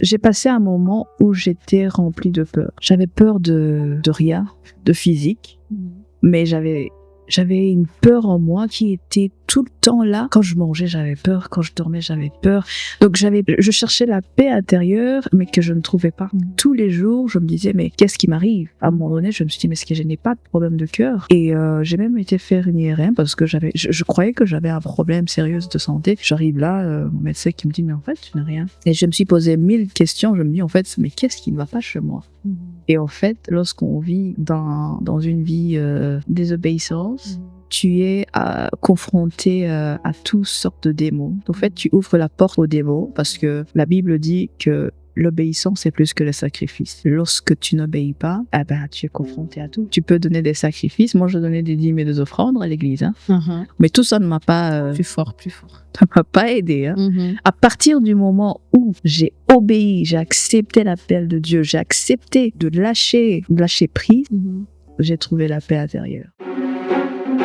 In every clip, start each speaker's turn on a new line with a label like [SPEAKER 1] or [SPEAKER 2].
[SPEAKER 1] J'ai passé un moment où j'étais remplie de peur. J'avais peur de rien, de physique, mais j'avais une peur en moi qui était tout le temps là. Quand je mangeais, j'avais peur. Quand je dormais, j'avais peur. Donc je cherchais la paix intérieure, mais que je ne trouvais pas. Tous les jours, je me disais, mais qu'est-ce qui m'arrive? À un moment donné, je me suis dit, mais est-ce que je n'ai pas de problème de cœur? Et j'ai même été faire une IRM parce que je croyais que j'avais un problème sérieux de santé. J'arrive là, mon médecin qui me dit, mais en fait, tu n'as rien. Et je me suis posé 1000 questions. Je me dis, en fait, mais qu'est-ce qui ne va pas chez moi? Et en fait, lorsqu'on vit dans une vie désobéissance, tu es confronté à toutes sortes de démons. En fait, tu ouvres la porte aux démons parce que la Bible dit que l'obéissance est plus que le sacrifice. Lorsque tu n'obéis pas, tu es confronté à tout. Tu peux donner des sacrifices. Moi, je donnais des dîmes et des offrandes à l'église. Mais tout ça ne m'a pas...
[SPEAKER 2] Plus fort.
[SPEAKER 1] Ça m'a pas aidé. À partir du moment où j'ai obéi, j'ai accepté l'appel de Dieu, j'ai accepté de lâcher prise, j'ai trouvé la paix intérieure.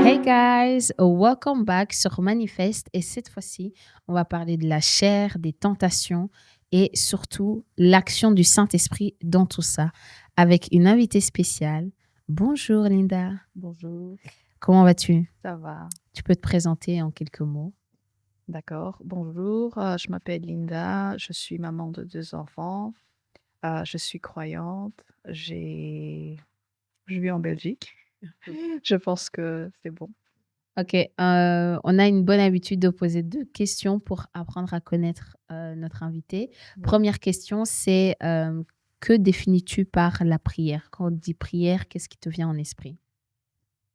[SPEAKER 2] Hey guys, welcome back sur Manifeste et cette fois-ci, on va parler de la chair, des tentations et surtout l'action du Saint-Esprit dans tout ça avec une invitée spéciale. Bonjour Linda.
[SPEAKER 1] Bonjour.
[SPEAKER 2] Comment vas-tu?
[SPEAKER 1] Ça va.
[SPEAKER 2] Tu peux te présenter en quelques mots?
[SPEAKER 1] D'accord. Bonjour, je m'appelle Linda, je suis maman de 2 enfants, je suis croyante, je vis en Belgique. Je pense que c'est bon.
[SPEAKER 2] Ok, on a une bonne habitude de poser 2 questions pour apprendre à connaître notre invité. Première question, c'est que définis-tu par la prière? Quand on dit prière, qu'est-ce qui te vient en esprit?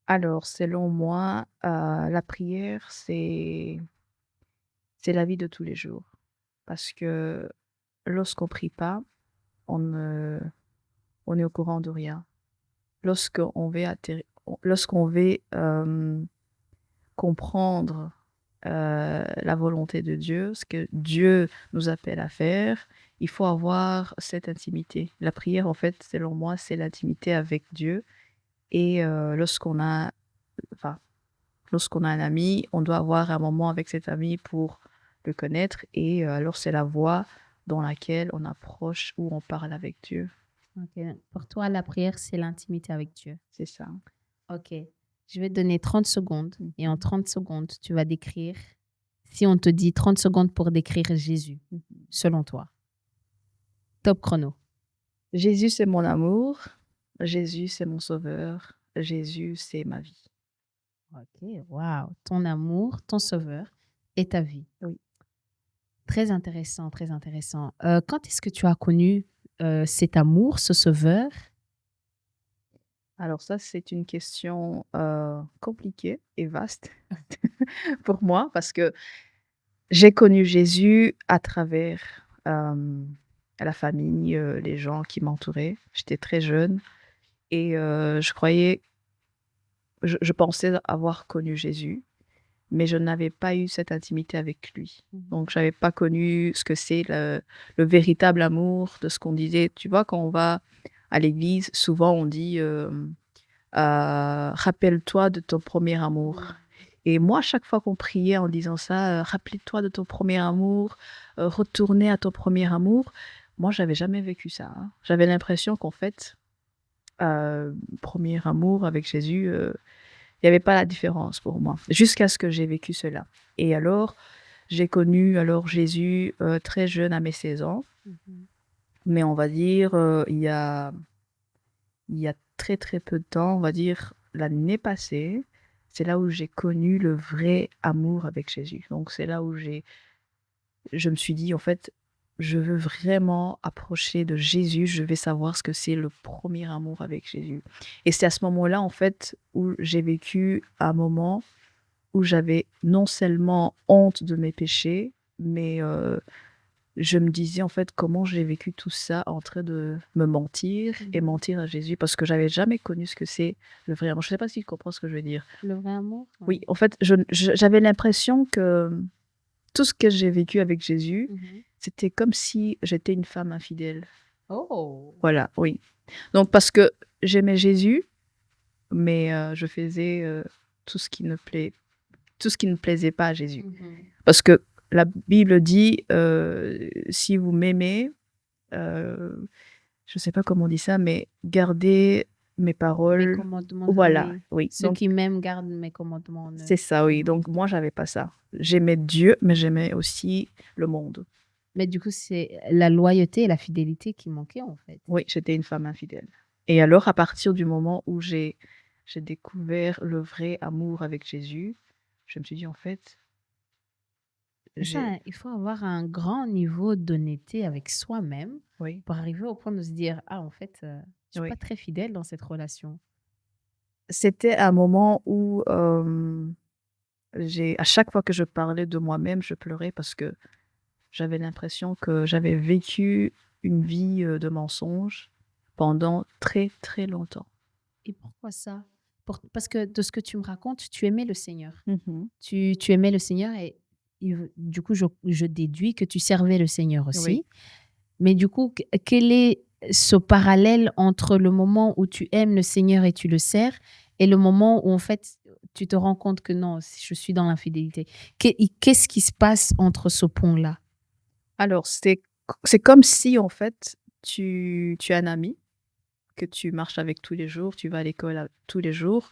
[SPEAKER 1] Alors, selon moi, la prière, c'est la vie de tous les jours. Parce que lorsqu'on prie pas, on est au courant de rien. Lorsqu'on veut comprendre la volonté de Dieu, ce que Dieu nous appelle à faire, il faut avoir cette intimité. La prière, en fait, selon moi, c'est l'intimité avec Dieu. Et lorsqu'on a un ami, on doit avoir un moment avec cet ami pour le connaître. Et alors, c'est la voie dans laquelle on approche ou on parle avec Dieu.
[SPEAKER 2] Ok. Pour toi, la prière, c'est l'intimité avec Dieu.
[SPEAKER 1] C'est ça.
[SPEAKER 2] Ok. Je vais te donner 30 secondes et en 30 secondes, tu vas décrire, si on te dit 30 secondes pour décrire Jésus, selon toi. Top chrono.
[SPEAKER 1] Jésus, c'est mon amour. Jésus, c'est mon sauveur. Jésus, c'est ma vie.
[SPEAKER 2] Ok, waouh. Ton amour, ton sauveur et ta vie.
[SPEAKER 1] Oui.
[SPEAKER 2] Très intéressant, très intéressant. Quand est-ce que tu as connu cet amour, ce sauveur?
[SPEAKER 1] Alors ça, c'est une question compliquée et vaste pour moi parce que j'ai connu Jésus à travers la famille, les gens qui m'entouraient. J'étais très jeune et je pensais avoir connu Jésus, mais je n'avais pas eu cette intimité avec lui. Donc, je n'avais pas connu ce que c'est le véritable amour de ce qu'on disait. Tu vois, quand on va à l'église, souvent on dit rappelle-toi de ton premier amour. Et moi, chaque fois qu'on priait en disant ça, rappelle-toi de ton premier amour, retournez à ton premier amour, moi, j'avais jamais vécu ça. J'avais l'impression qu'en fait, premier amour avec Jésus, il n'y avait pas la différence pour moi, jusqu'à ce que j'ai vécu cela. Et alors, j'ai connu Jésus très jeune, à mes 16 ans. Mais on va dire, il y a très très peu de temps, on va dire l'année passée, c'est là où j'ai connu le vrai amour avec Jésus. Donc c'est là où je me suis dit, en fait, je veux vraiment approcher de Jésus, je vais savoir ce que c'est le premier amour avec Jésus. Et c'est à ce moment-là, en fait, où j'ai vécu un moment où j'avais non seulement honte de mes péchés, mais je me disais, en fait, comment j'ai vécu tout ça en train de me mentir et mentir à Jésus, parce que j'avais jamais connu ce que c'est le vrai amour. Je sais pas si tu comprends ce que je veux dire.
[SPEAKER 2] Le vrai amour?
[SPEAKER 1] Oui, en fait, j'avais l'impression que tout ce que j'ai vécu avec Jésus, c'était comme si j'étais une femme infidèle.
[SPEAKER 2] Oh!
[SPEAKER 1] Voilà, oui. Donc, parce que j'aimais Jésus, mais je faisais tout ce qui ne plaisait pas à Jésus. Parce que la Bible dit, si vous m'aimez, je sais pas comment on dit ça, mais garder mes
[SPEAKER 2] Mes
[SPEAKER 1] paroles.
[SPEAKER 2] commandements,
[SPEAKER 1] Voilà,
[SPEAKER 2] oui.
[SPEAKER 1] oui.
[SPEAKER 2] Ceux
[SPEAKER 1] Donc,
[SPEAKER 2] qui m'aiment gardent mes commandements en eux.
[SPEAKER 1] c'est ça, oui.
[SPEAKER 2] Mhm.
[SPEAKER 1] Donc, moi, j'avais pas ça. J'aimais Dieu, mais j'aimais aussi le monde.
[SPEAKER 2] Mais du coup, c'est la loyauté et la fidélité qui manquaient, en fait.
[SPEAKER 1] Oui, j'étais une femme infidèle. Et alors, à partir du moment où j'ai découvert le vrai amour avec Jésus, je me suis dit, en fait,
[SPEAKER 2] Mais ça, il faut avoir un grand niveau d'honnêteté avec soi-même
[SPEAKER 1] oui,
[SPEAKER 2] pour arriver au point de se dire, ah, en fait, je suis
[SPEAKER 1] oui.
[SPEAKER 2] pas très fidèle dans cette relation.
[SPEAKER 1] C'était un moment où à chaque fois que je parlais de moi-même, je pleurais parce que j'avais l'impression que j'avais vécu une vie de mensonges pendant très, très longtemps.
[SPEAKER 2] Et pourquoi ça? Parce que de ce que tu me racontes, tu aimais le Seigneur.
[SPEAKER 1] Mhm.
[SPEAKER 2] Tu aimais le Seigneur et du coup, je déduis que tu servais le Seigneur
[SPEAKER 1] Oui.
[SPEAKER 2] aussi. Mais du coup, quel est ce parallèle entre le moment où tu aimes le Seigneur et tu le sers et le moment où en fait tu te rends compte que non, je suis dans l'infidélité? Qu'est-ce qui se passe entre ce pont-là?
[SPEAKER 1] Alors, c'est comme si, en fait, tu as un ami que tu marches avec tous les jours, tu vas à l'école tous les jours,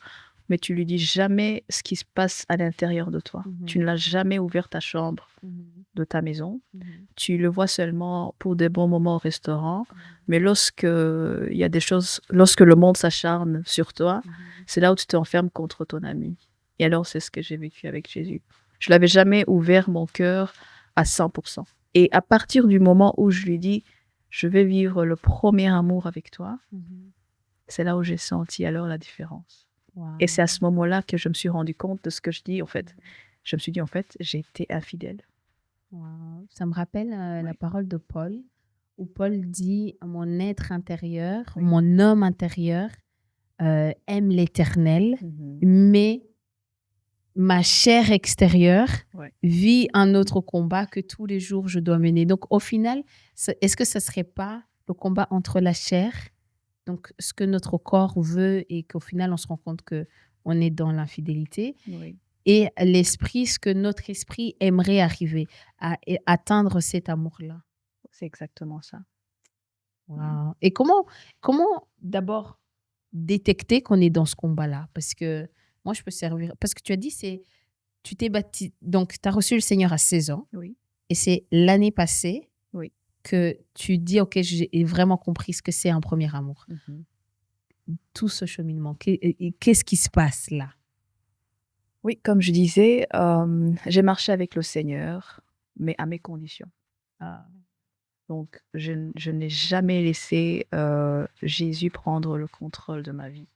[SPEAKER 1] mais tu lui dis jamais ce qui se passe à l'intérieur de toi. Tu ne l'as jamais ouvert ta chambre de ta maison. Tu le vois seulement pour des bons moments au restaurant, mais lorsque il y a des choses, lorsque le monde s'acharne sur toi, c'est là où tu t'enfermes contre ton ami. Et alors, c'est ce que j'ai vécu avec Jésus. Je l'avais jamais ouvert mon cœur à 100%. Et à partir du moment où je lui dis, je vais vivre le premier amour avec toi, c'est là où j'ai senti alors la différence.
[SPEAKER 2] Wow.
[SPEAKER 1] Et c'est à ce moment-là que je me suis rendu compte de ce que je dis, en fait. Je me suis dit, en fait, j'ai été infidèle.
[SPEAKER 2] Wow. Ça me rappelle la
[SPEAKER 1] Oui.
[SPEAKER 2] parole de Paul, où Paul dit, mon être intérieur,
[SPEAKER 1] Oui.
[SPEAKER 2] mon homme intérieur aime l'Éternel,
[SPEAKER 1] Mhm.
[SPEAKER 2] mais ma chair extérieure
[SPEAKER 1] Ouais.
[SPEAKER 2] vit un autre combat que tous les jours je dois mener. Donc au final, est-ce que ça serait pas le combat entre la chair, donc ce que notre corps veut et qu'au final on se rend compte que on est dans l'infidélité,
[SPEAKER 1] Oui.
[SPEAKER 2] et l'esprit, ce que notre esprit aimerait arriver à atteindre cet amour-là.
[SPEAKER 1] C'est exactement ça.
[SPEAKER 2] Wow. Et comment d'abord détecter qu'on est dans ce combat-là? Parce que moi, je peux servir. Parce que tu as dit, tu t'es baptisé. Donc, tu as reçu le Seigneur à 16 ans.
[SPEAKER 1] Oui.
[SPEAKER 2] Et c'est l'année passée
[SPEAKER 1] Oui.
[SPEAKER 2] que tu dis, OK, j'ai vraiment compris ce que c'est un premier amour.
[SPEAKER 1] Mhm.
[SPEAKER 2] Tout ce cheminement. Qu'est-ce qui se passe là?
[SPEAKER 1] Oui, comme je disais, j'ai marché avec le Seigneur, mais à mes conditions.
[SPEAKER 2] Ah.
[SPEAKER 1] Donc, je n'ai jamais laissé Jésus prendre le contrôle de ma vie.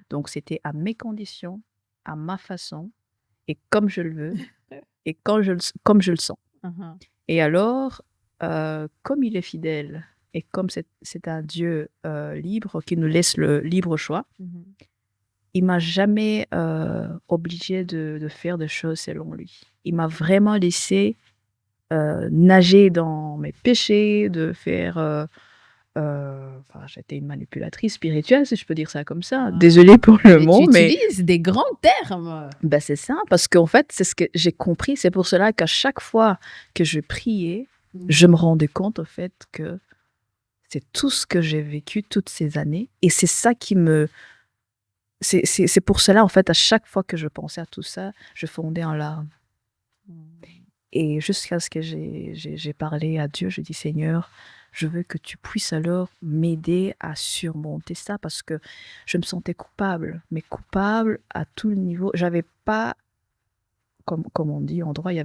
[SPEAKER 1] Donc, c'était à mes conditions, à ma façon, et comme je le veux, et comme je le sens.
[SPEAKER 2] Uh-huh.
[SPEAKER 1] Et alors, comme il est fidèle, et comme c'est un Dieu libre, qui nous laisse le libre choix, il m'a jamais obligé de faire des choses selon lui. Il m'a vraiment laissé nager dans mes péchés, de faire... enfin, j'étais une manipulatrice spirituelle, si je peux dire ça comme ça.
[SPEAKER 2] Ah.
[SPEAKER 1] Désolée pour le mot,
[SPEAKER 2] tu
[SPEAKER 1] mais
[SPEAKER 2] utilises des grands termes.
[SPEAKER 1] ben, c'est ça, parce qu'en fait, c'est ce que j'ai compris. C'est pour cela qu'à chaque fois que je priais, je me rendais compte, au fait, que c'est tout ce que j'ai vécu toutes ces années. Et c'est ça qui me... C'est pour cela, en fait, à chaque fois que je pensais à tout ça, je fondais en larmes. Et jusqu'à ce que j'ai parlé à Dieu, je dis, Seigneur, je veux que tu puisses alors m'aider à surmonter ça, parce que je me sentais coupable, mais coupable à tout le niveau. J'avais pas, comme on dit en droit, il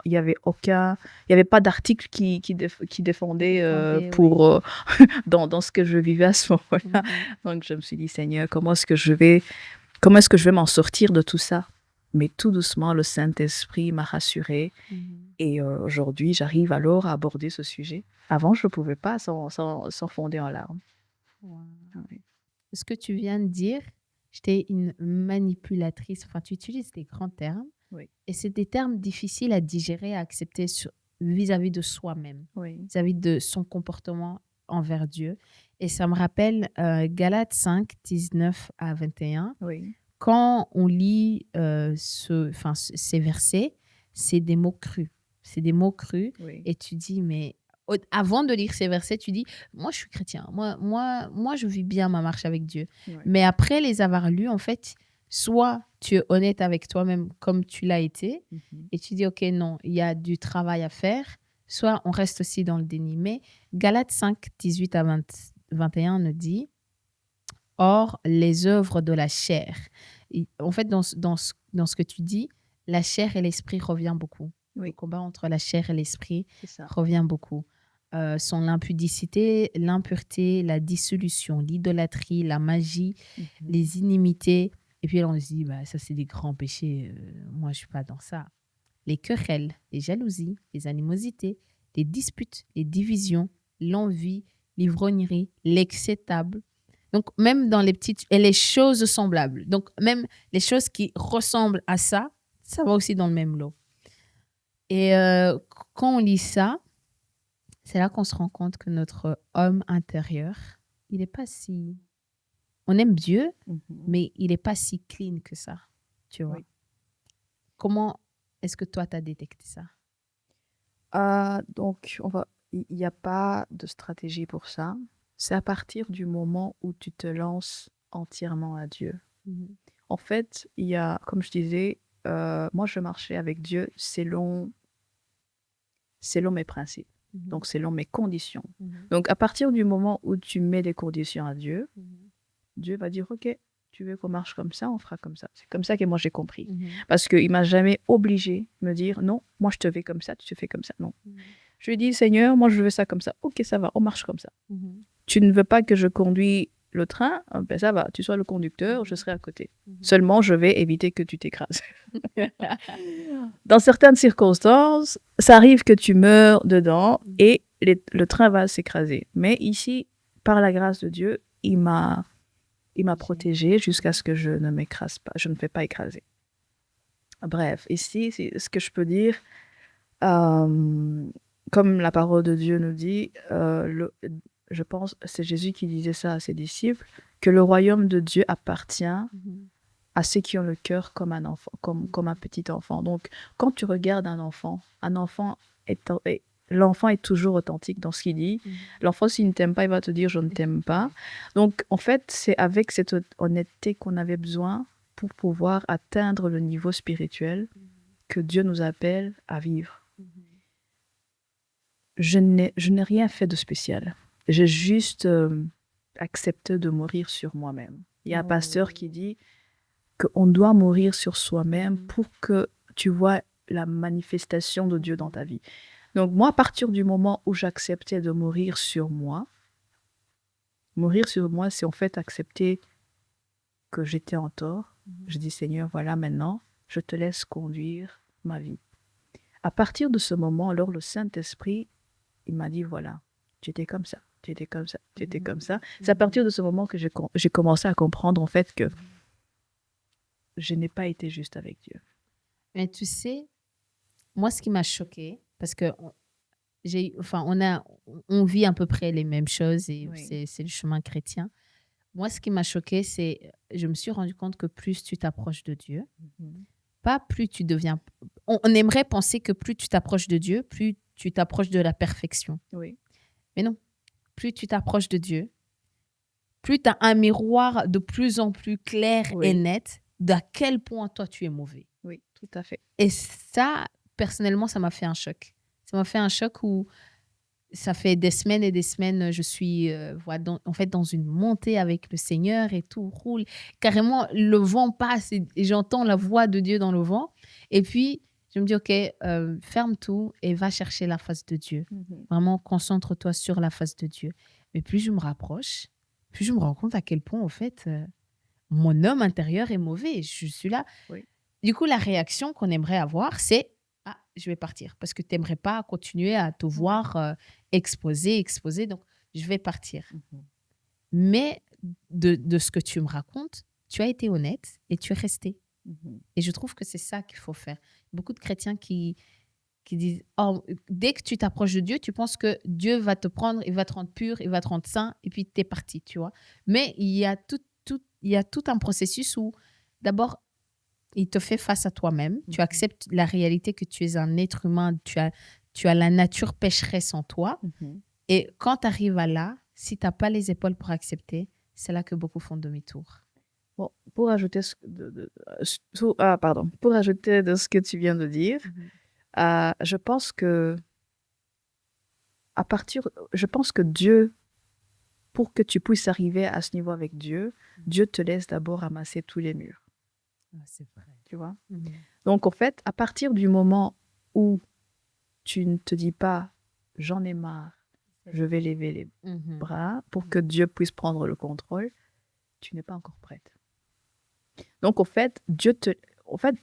[SPEAKER 1] y avait pas d'article qui défendait pour dans ce que je vivais à ce moment-là. Donc je me suis dit, Seigneur, comment est-ce que je vais m'en sortir de tout ça? Mais tout doucement, le Saint-Esprit m'a rassurée. Et aujourd'hui, j'arrive alors à aborder ce sujet. Avant, je ne pouvais pas sans fonder en larmes.
[SPEAKER 2] Wow.
[SPEAKER 1] Oui.
[SPEAKER 2] Ce que tu viens de dire, j'étais une manipulatrice. Enfin, tu utilises des grands termes.
[SPEAKER 1] Oui.
[SPEAKER 2] Et c'est des termes difficiles à digérer, à accepter vis-à-vis de soi-même,
[SPEAKER 1] Oui.
[SPEAKER 2] vis-à-vis de son comportement envers Dieu. Et ça me rappelle Galates 5, 19 à 21.
[SPEAKER 1] Oui.
[SPEAKER 2] Quand on lit ces versets, c'est des mots crus. C'est des mots crus.
[SPEAKER 1] Oui.
[SPEAKER 2] Et tu dis, mais avant de lire ces versets, tu dis, moi, je suis chrétien. Moi, je vis bien ma marche avec Dieu.
[SPEAKER 1] Ouais.
[SPEAKER 2] Mais après les avoir lus, en fait, soit tu es honnête avec toi-même comme tu l'as été, et tu dis, OK, non, il y a du travail à faire, soit on reste aussi dans le déni. Mais Galates 5, 18 à 21 nous dit, or, les œuvres de la chair. En fait, dans ce que tu dis, la chair et l'esprit revient beaucoup.
[SPEAKER 1] Oui.
[SPEAKER 2] Le combat entre la chair et l'esprit
[SPEAKER 1] C'est ça.
[SPEAKER 2] revient beaucoup. Sont l'impudicité, l'impureté, la dissolution, l'idolâtrie, la magie, les inimités. Et puis là, on se dit, bah, ça, c'est des grands péchés. Moi, je ne suis pas dans ça. Les querelles, les jalousies, les animosités, les disputes, les divisions, l'envie, l'ivrognerie, l'excès de table. Donc, même dans les petites... Et les choses semblables. Donc, même les choses qui ressemblent à ça, ça va aussi dans le même lot. Et quand on lit ça, c'est là qu'on se rend compte que notre homme intérieur, il n'est pas si... On aime Dieu, mais il n'est pas si clean que ça, tu vois.
[SPEAKER 1] Oui.
[SPEAKER 2] Comment est-ce que toi, tu as détecté ça?
[SPEAKER 1] Donc, il n'y a pas de stratégie pour ça. C'est à partir du moment où tu te lances entièrement à Dieu. En fait, il y a, comme je disais, moi, je marchais avec Dieu selon mes principes. Donc, selon mes conditions. Donc, à partir du moment où tu mets des conditions à Dieu, Dieu va dire, OK, tu veux qu'on marche comme ça, on fera comme ça. C'est comme ça que moi, j'ai compris. Parce qu'il ne m'a jamais obligé de me dire, non, moi, je te fais comme ça, tu te fais comme ça. Non. Je lui ai dit, Seigneur, moi, je veux ça comme ça. OK, ça va, on marche comme ça. Tu ne veux pas que je conduise le train, ben ça va, tu sois le conducteur, je serai à côté. Seulement, je vais éviter que tu t'écrases. Dans certaines circonstances, ça arrive que tu meurs dedans et le train va s'écraser. Mais ici, par la grâce de Dieu, il m'a protégée jusqu'à ce que je ne m'écrase pas, je ne me fais pas écraser. Bref, ici, c'est ce que je peux dire. Comme la parole de Dieu nous dit, je pense, c'est Jésus qui disait ça à ses disciples, que le royaume de Dieu appartient à ceux qui ont le cœur comme un enfant, comme un petit enfant. Donc, quand tu regardes un enfant l'enfant est toujours authentique dans ce qu'il dit. L'enfant, s'il ne t'aime pas, il va te dire « je ne t'aime pas ». Donc, en fait, c'est avec cette honnêteté qu'on avait besoin pour pouvoir atteindre le niveau spirituel que Dieu nous appelle à vivre. Je n'ai rien fait de spécial. J'ai juste accepté de mourir sur moi-même. Il y a un pasteur qui dit qu'on doit mourir sur soi-même pour que tu vois la manifestation de Dieu dans ta vie. Donc moi, à partir du moment où j'acceptais de mourir sur moi, c'est en fait accepter que j'étais en tort. Je dis, Seigneur, voilà, maintenant, je te laisse conduire ma vie. À partir de ce moment, alors le Saint-Esprit, il m'a dit, voilà, tu étais comme ça, tu étais comme ça, tu étais comme ça. C'est à partir de ce moment que j'ai commencé à comprendre, en fait, que je n'ai pas été juste avec Dieu.
[SPEAKER 2] Mais tu sais, moi, ce qui m'a choquée, parce que on vit à peu près les mêmes choses et c'est le chemin chrétien. Moi, ce qui m'a choquée, c'est je me suis rendu compte que plus tu t'approches de Dieu, pas plus tu deviens... On aimerait penser que plus tu t'approches de Dieu, plus tu t'approches de la perfection.
[SPEAKER 1] Oui.
[SPEAKER 2] Mais non. Plus tu t'approches de Dieu, plus tu as un miroir de plus en plus clair et net d'à quel point toi, tu es mauvais.
[SPEAKER 1] Oui, tout à fait.
[SPEAKER 2] Et ça, personnellement, ça m'a fait un choc. Ça m'a fait un choc où ça fait des semaines et des semaines, je suis dans une montée avec le Seigneur et tout roule. Carrément, le vent passe et j'entends la voix de Dieu dans le vent. Et puis, je me dis, OK, ferme tout et va chercher la face de Dieu. Vraiment, concentre-toi sur la face de Dieu. Mais plus je me rapproche, plus je me rends compte à quel point, en fait, mon homme intérieur est mauvais. Je suis là.
[SPEAKER 1] Oui.
[SPEAKER 2] Du coup, la réaction qu'on aimerait avoir, c'est « Ah, je vais partir » parce que tu n'aimerais pas continuer à te voir exposer. Donc, je vais partir. Mais de ce que tu me racontes, tu as été honnête et tu es resté. Et je trouve que c'est ça qu'il faut faire. Beaucoup de chrétiens qui disent oh, dès que tu t'approches de Dieu, tu penses que Dieu va te prendre, il va te rendre pur, il va te rendre saint, et puis tu es parti, tu vois. Mais il y a tout un processus où, d'abord, il te fait face à toi-même. Tu acceptes la réalité que tu es un être humain, tu as tu as la nature pécheresse en toi.
[SPEAKER 1] Mhm.
[SPEAKER 2] Et quand tu arrives à là, si tu n'as pas les épaules pour accepter, c'est là que beaucoup font demi-tour.
[SPEAKER 1] Bon, pour ajouter pour ajouter de ce que tu viens de dire, je pense que je pense que Dieu, pour que tu puisses arriver à ce niveau avec Dieu, Dieu te laisse d'abord ramasser tous les murs.
[SPEAKER 2] C'est vrai.
[SPEAKER 1] Tu vois? Donc, en fait, à partir du moment où tu ne te dis pas, j'en ai marre, je vais lever les bras pour que Dieu puisse prendre le contrôle, tu n'es pas encore prête. Donc, en fait,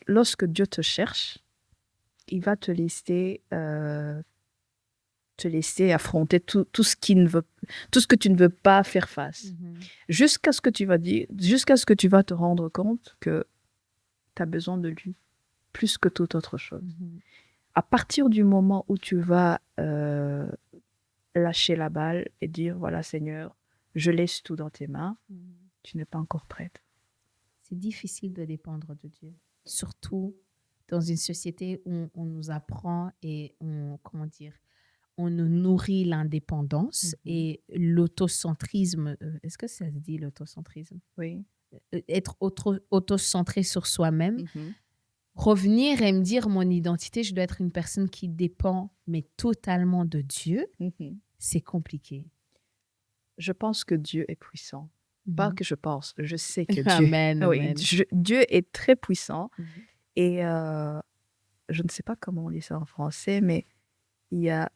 [SPEAKER 1] lorsque Dieu te cherche, il va te laisser affronter tout ce que tu ne veux pas faire face. Jusqu'à ce que tu vas te rendre compte que tu as besoin de lui plus que toute autre chose. À partir du moment où tu vas lâcher la balle et dire, voilà Seigneur, je laisse tout dans tes mains, tu n'es pas encore prête.
[SPEAKER 2] C'est difficile de dépendre de Dieu, surtout dans une société où on nous apprend et on nous nourrit l'indépendance et l'autocentrisme. Est-ce que ça se dit l'autocentrisme?
[SPEAKER 1] Oui.
[SPEAKER 2] Être autocentré sur soi-même. Revenir et me dire mon identité, je dois être une personne qui dépend, mais totalement de Dieu, c'est compliqué.
[SPEAKER 1] Je pense que Dieu est puissant. Pas que je pense, je sais que Dieu...
[SPEAKER 2] Amen, amen.
[SPEAKER 1] Dieu est très puissant. Et je ne sais pas comment on dit ça en français, mais il y a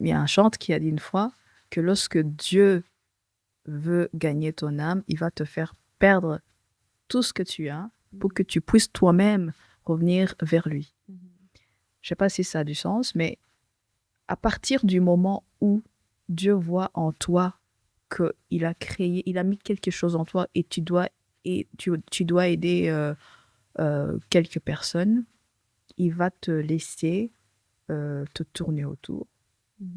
[SPEAKER 1] un chante qui a dit une fois que lorsque Dieu veut gagner ton âme, il va te faire perdre tout ce que tu as pour que tu puisses toi-même revenir vers lui. Je ne sais pas si ça a du sens, mais à partir du moment où Dieu voit en toi qu'il a créé, il a mis quelque chose en toi et tu dois aider quelques personnes, il va te laisser te tourner autour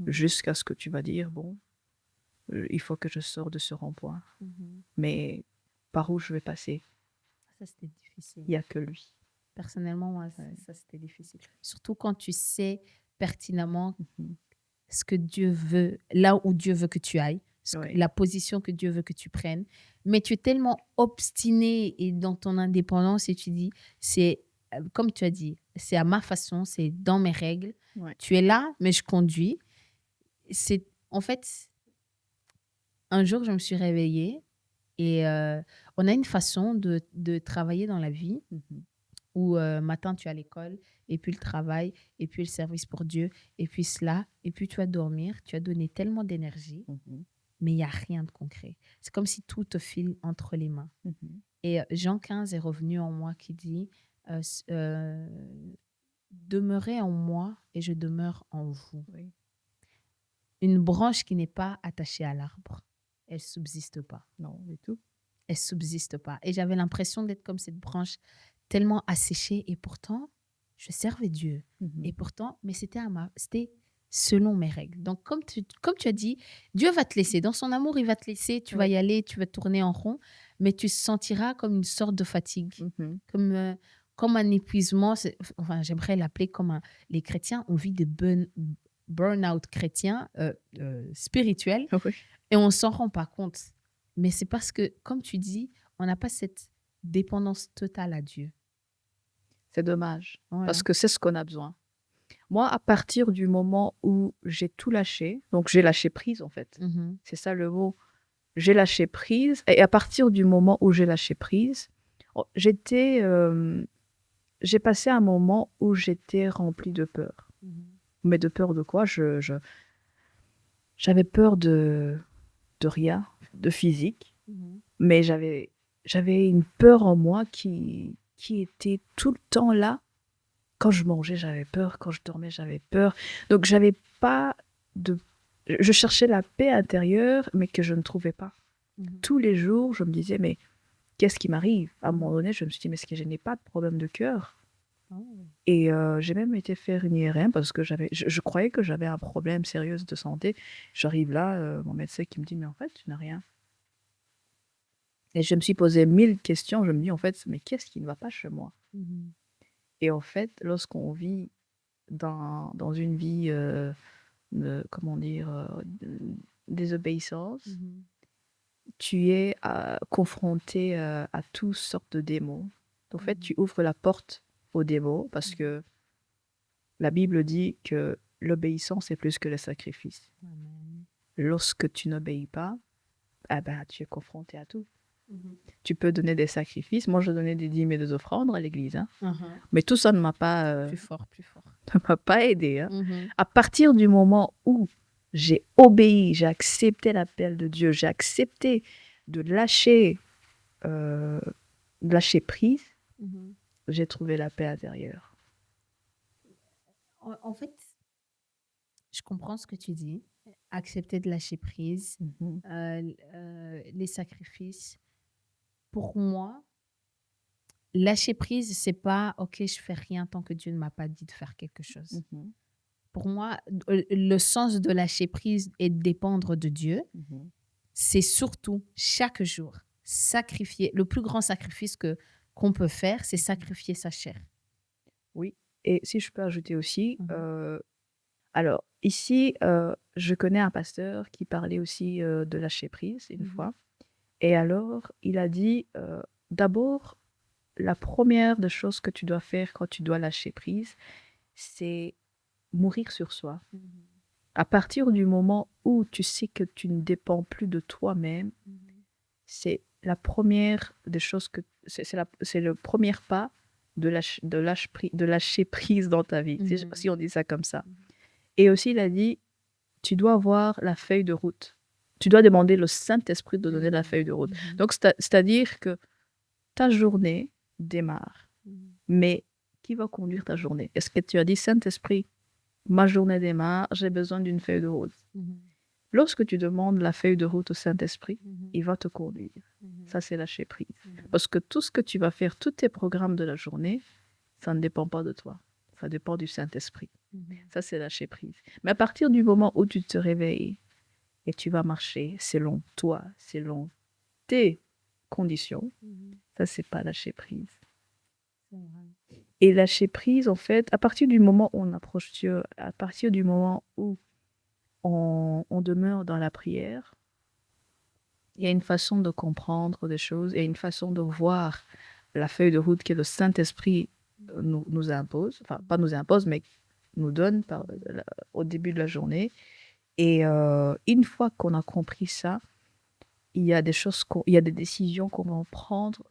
[SPEAKER 1] jusqu'à ce que tu vas dire, bon, il faut que je sorte de ce rond-point. Mais par où je vais passer?
[SPEAKER 2] Ça, c'était difficile.
[SPEAKER 1] Il n'y a que lui.
[SPEAKER 2] Personnellement, moi, ça, c'était difficile. Surtout quand tu sais pertinemment ce que Dieu veut, là où Dieu veut que tu ailles, la position que Dieu veut que tu prennes. Mais tu es tellement obstiné et dans ton indépendance et tu dis, c'est comme tu as dit, c'est à ma façon, c'est dans mes règles. Tu es là, mais je conduis. En fait, un jour, je me suis réveillée et on a une façon de travailler dans la vie où matin, tu es à l'école, et puis le travail, et puis le service pour Dieu, et puis cela, et puis tu vas dormir. Tu as donné tellement d'énergie, mais il n'y a rien de concret. C'est comme si tout te file entre les mains. Et Jean 15 est revenu en moi qui dit demeurez en moi et je demeure en vous. Une branche qui n'est pas attachée à l'arbre, elle ne subsiste pas.
[SPEAKER 1] Non, du tout.
[SPEAKER 2] Elle ne subsiste pas. Et j'avais l'impression d'être comme cette branche tellement asséchée et pourtant, je servais Dieu. Et pourtant, mais c'était selon mes règles. Donc, comme tu as dit, Dieu va te laisser. Dans son amour, il va te laisser. Tu vas y aller, tu vas tourner en rond, mais tu sentiras comme une sorte de fatigue, comme un épuisement. Enfin, j'aimerais l'appeler comme les chrétiens, on vit des burn-out chrétiens spirituels et on ne s'en rend pas compte. Mais c'est parce que, comme tu dis, on n'a pas cette dépendance totale à Dieu.
[SPEAKER 1] C'est dommage, parce que c'est ce qu'on a besoin. Moi, à partir du moment où j'ai tout lâché, donc j'ai lâché prise en fait, c'est ça le mot, j'ai lâché prise, et à partir du moment où j'ai lâché prise, j'ai passé un moment où j'étais remplie de peur. Mais de peur de quoi? J'avais peur de rien, de physique, mais j'avais une peur en moi qui était tout le temps là. Quand je mangeais, j'avais peur. Quand je dormais, j'avais peur. Donc, je cherchais la paix intérieure, mais que je ne trouvais pas. Tous les jours, je me disais, mais qu'est-ce qui m'arrive? À un moment donné, je me suis dit, mais est-ce que je n'ai pas de problème de cœur? Et j'ai même été faire une IRM parce que je croyais que j'avais un problème sérieux de santé. J'arrive là, mon médecin qui me dit, mais en fait, tu n'as rien. Et je me suis posé 1000 questions. Je me dis, en fait, mais qu'est-ce qui ne va pas chez moi? Et en fait, lorsqu'on vit dans une vie, comment dire, désobéissance, tu es confronté à toutes sortes de démons. En fait, tu ouvres la porte aux démons parce que la Bible dit que l'obéissance est plus que le sacrifice.
[SPEAKER 2] Amen.
[SPEAKER 1] Lorsque tu n'obéis pas, tu es confronté à tout. Tu peux donner des sacrifices. Moi, je donnais des dîmes et des offrandes à l'église. Mais tout ça ne m'a pas,
[SPEAKER 2] Plus fort.
[SPEAKER 1] ne m'a pas aidé. À partir du moment où j'ai obéi, j'ai accepté l'appel de Dieu, j'ai accepté de lâcher prise, j'ai trouvé la paix intérieure.
[SPEAKER 2] En fait, je comprends ce que tu dis. Accepter de lâcher prise, les sacrifices. Pour moi, lâcher prise, c'est pas OK, je fais rien tant que Dieu ne m'a pas dit de faire quelque chose. Pour moi, le sens de lâcher prise et de dépendre de Dieu, c'est surtout chaque jour sacrifier. Le plus grand sacrifice qu'on peut faire, c'est sacrifier sa chair.
[SPEAKER 1] Oui, et si je peux ajouter aussi, alors ici, je connais un pasteur qui parlait aussi de lâcher prise une fois. Et alors, il a dit, d'abord, la première des choses que tu dois faire quand tu dois lâcher prise, c'est mourir sur soi. À partir du moment où tu sais que tu ne dépends plus de toi-même, c'est la première des choses que c'est le premier pas de lâcher prise dans ta vie, si on dit ça comme ça. Et aussi, il a dit, tu dois avoir la feuille de route. Tu dois demander le Saint-Esprit de donner la feuille de route. Donc, c'est-à-dire que ta journée démarre. Mais qui va conduire ta journée? Est-ce que tu as dit, Saint-Esprit, ma journée démarre, j'ai besoin d'une feuille de route. Lorsque tu demandes la feuille de route au Saint-Esprit, il va te conduire. Ça, c'est lâcher prise. Parce que tout ce que tu vas faire, tous tes programmes de la journée, ça ne dépend pas de toi. Ça dépend du Saint-Esprit. Ça, c'est lâcher prise. Mais à partir du moment où tu te réveilles et tu vas marcher selon toi, selon tes conditions, ça, c'est pas lâcher prise. Et lâcher prise, en fait, à partir du moment où on approche Dieu, à partir du moment où on demeure dans la prière, il y a une façon de comprendre des choses et une façon de voir la feuille de route que le Saint-Esprit nous impose, enfin pas nous impose, mais nous donne au début de la journée. Et une fois qu'on a compris ça, il y a des décisions qu'on va prendre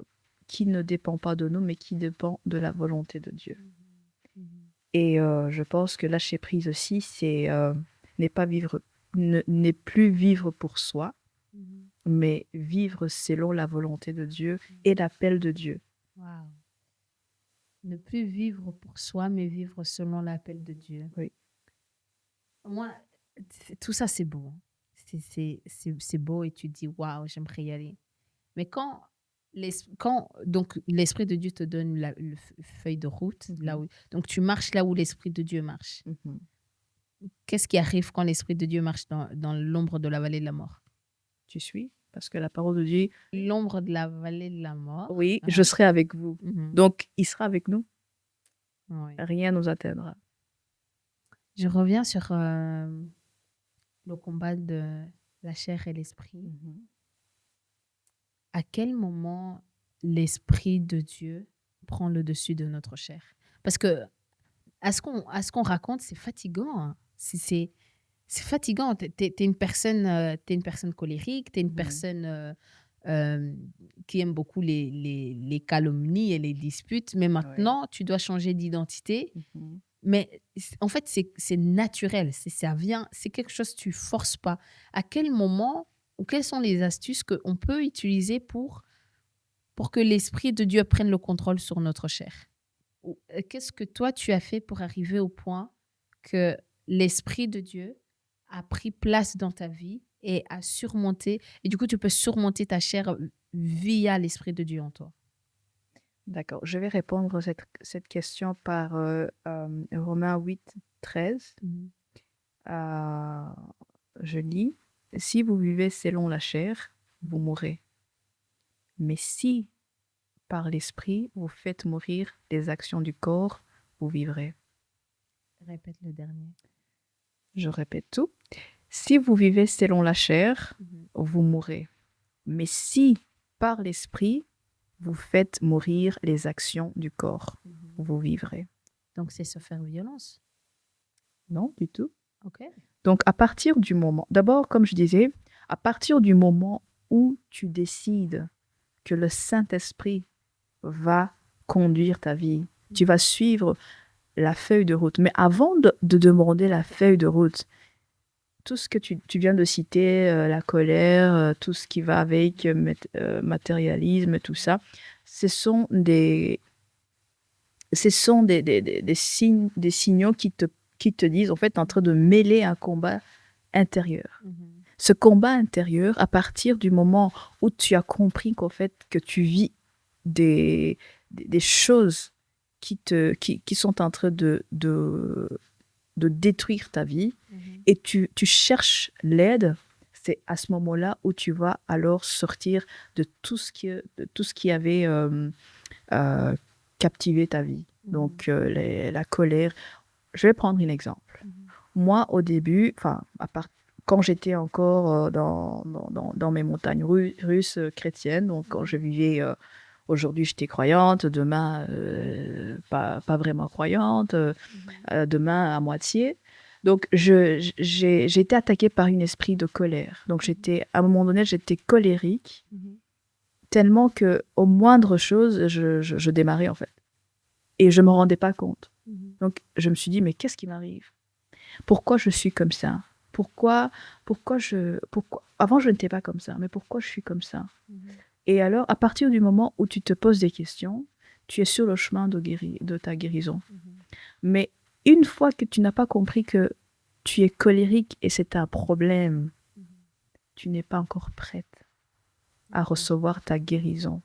[SPEAKER 1] qui ne dépendent pas de nous, mais qui dépendent de la volonté de Dieu. Et je pense que lâcher prise aussi, c'est n'est plus vivre pour soi, mais vivre selon la volonté de Dieu et l'appel de Dieu.
[SPEAKER 2] Wow. Ne plus vivre pour soi, mais vivre selon l'appel de Dieu.
[SPEAKER 1] Oui.
[SPEAKER 2] Moi, tout ça, c'est beau. C'est beau et tu te dis, waouh, j'aimerais y aller. Mais quand donc l'Esprit de Dieu te donne la feuille de route, donc tu marches là où l'Esprit de Dieu marche. Qu'est-ce qui arrive quand l'Esprit de Dieu marche dans l'ombre de la vallée de la mort?
[SPEAKER 1] Tu suis? Parce que la parole de Dieu...
[SPEAKER 2] L'ombre de la vallée de la mort.
[SPEAKER 1] Oui, je serai avec vous. Donc, il sera avec nous.
[SPEAKER 2] Oui.
[SPEAKER 1] Rien ne nous atteindra.
[SPEAKER 2] Je reviens sur le combat de la chair et l'esprit. À quel moment l'Esprit de Dieu prend le dessus de notre chair? Parce que à ce qu'on raconte, c'est fatigant. Hein. C'est fatigant. T'es une personne colérique, t'es une personne qui aime beaucoup les calomnies et les disputes, mais maintenant, tu dois changer d'identité. Mais en fait, c'est naturel, ça vient, c'est quelque chose que tu forces pas. À quel moment ou quelles sont les astuces qu'on peut utiliser pour que l'Esprit de Dieu prenne le contrôle sur notre chair? Qu'est-ce que toi, tu as fait pour arriver au point que l'Esprit de Dieu a pris place dans ta vie et a surmonté, et du coup, tu peux surmonter ta chair via l'Esprit de Dieu en toi?
[SPEAKER 1] D'accord. Je vais répondre à cette question par Romains 8, 13. Je lis, « Si vous vivez selon la chair, vous mourrez. Mais si, par l'Esprit, vous faites mourir les actions du corps, vous vivrez. »
[SPEAKER 2] Répète le dernier.
[SPEAKER 1] Je répète tout. Si vous vivez selon la chair, vous mourrez. Mais si, par l'esprit, vous faites mourir les actions du corps, vous vivrez.
[SPEAKER 2] Donc, c'est se faire violence.
[SPEAKER 1] Non, du tout.
[SPEAKER 2] OK.
[SPEAKER 1] Donc, à partir du moment, d'abord, comme je disais, à partir du moment où tu décides que le Saint-Esprit va conduire ta vie, tu vas suivre la feuille de route. Mais avant de demander la feuille de route, tout ce que tu viens de citer, la colère, tout ce qui va avec matérialisme, tout ça, ce sont des signes, des signaux qui te disent, en fait, tu es en train de mêler un combat intérieur. Ce combat intérieur, à partir du moment où tu as compris qu'en fait, que tu vis des choses qui sont en train de détruire ta vie, et tu cherches l'aide, c'est à ce moment-là où tu vas alors sortir de tout ce qui avait captivé ta vie. Donc, la colère. Je vais prendre un exemple. Moi, au début, quand j'étais encore dans mes montagnes russes chrétiennes, donc quand je vivais... Aujourd'hui, j'étais croyante, demain, pas vraiment croyante, demain, à moitié. Donc, j'ai été attaquée par un esprit de colère. Donc, à un moment donné, j'étais colérique, tellement qu'aux moindres choses, je démarrais, en fait. Et je ne me rendais pas compte. Donc, je me suis dit, mais qu'est-ce qui m'arrive? Pourquoi je suis comme ça? Pourquoi avant, je n'étais pas comme ça, mais pourquoi je suis comme ça? Et alors, à partir du moment où tu te poses des questions, tu es sur le chemin de ta guérison. Mais une fois que tu n'as pas compris que tu es colérique et c'est un problème, tu n'es pas encore prête à recevoir ta guérison.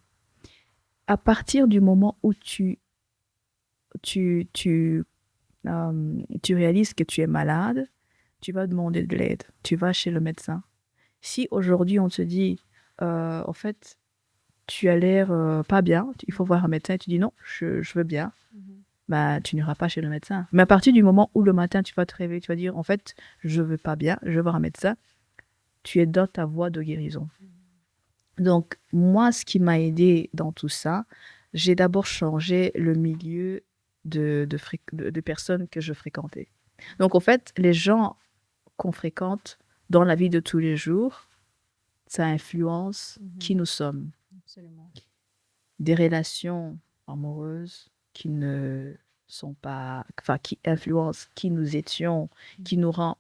[SPEAKER 1] À partir du moment où tu réalises que tu es malade, tu vas demander de l'aide. Tu vas chez le médecin. Si aujourd'hui on te dit, en fait, tu as l'air pas bien, il faut voir un médecin, et tu dis non, je veux bien, bah, tu n'iras pas chez le médecin. Mais à partir du moment où le matin tu vas te réveiller, tu vas dire en fait, je veux pas bien, je veux voir un médecin, tu es dans ta voie de guérison. Donc, moi, ce qui m'a aidé dans tout ça, j'ai d'abord changé le milieu de personnes que je fréquentais. Donc, en fait, les gens qu'on fréquente dans la vie de tous les jours, ça influence qui nous sommes.
[SPEAKER 2] Absolument.
[SPEAKER 1] Des relations amoureuses qui ne sont pas... Enfin, qui influencent qui nous étions, qui nous rend...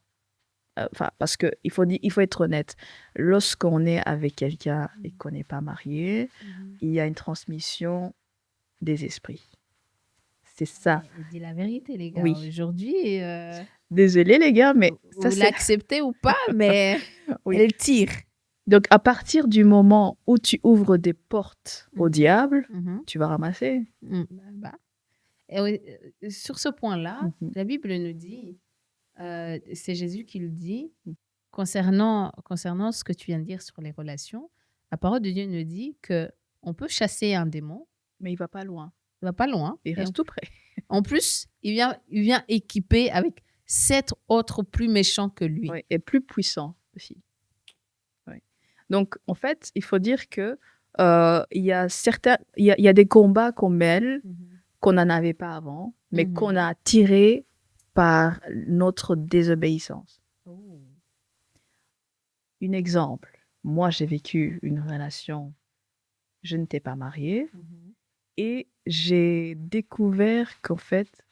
[SPEAKER 1] parce qu'il faut être honnête. Lorsqu'on est avec quelqu'un et qu'on n'est pas marié, il y a une transmission des esprits. C'est ça.
[SPEAKER 2] Dis la vérité, les gars.
[SPEAKER 1] Oui.
[SPEAKER 2] Aujourd'hui...
[SPEAKER 1] Désolée, les gars, mais...
[SPEAKER 2] Vous l'acceptez ou pas, mais
[SPEAKER 1] oui.
[SPEAKER 2] Elle tire.
[SPEAKER 1] Donc, à partir du moment où tu ouvres des portes au diable, tu vas ramasser.
[SPEAKER 2] Et sur ce point-là, la Bible nous dit, c'est Jésus qui le dit, concernant ce que tu viens de dire sur les relations, la parole de Dieu nous dit qu'on peut chasser un démon.
[SPEAKER 1] Mais il ne va pas loin.
[SPEAKER 2] Il ne va pas loin.
[SPEAKER 1] Il reste tout près.
[SPEAKER 2] En plus, il vient équipé avec 7 autres plus méchants que lui.
[SPEAKER 1] Oui, et plus puissants aussi. Donc, en fait, il faut dire que il y a des combats qu'on mêle, qu'on n'en avait pas avant, mais qu'on a tirés par notre désobéissance. Un exemple, moi, j'ai vécu une relation, je n'étais pas mariée, et j'ai découvert qu'en fait,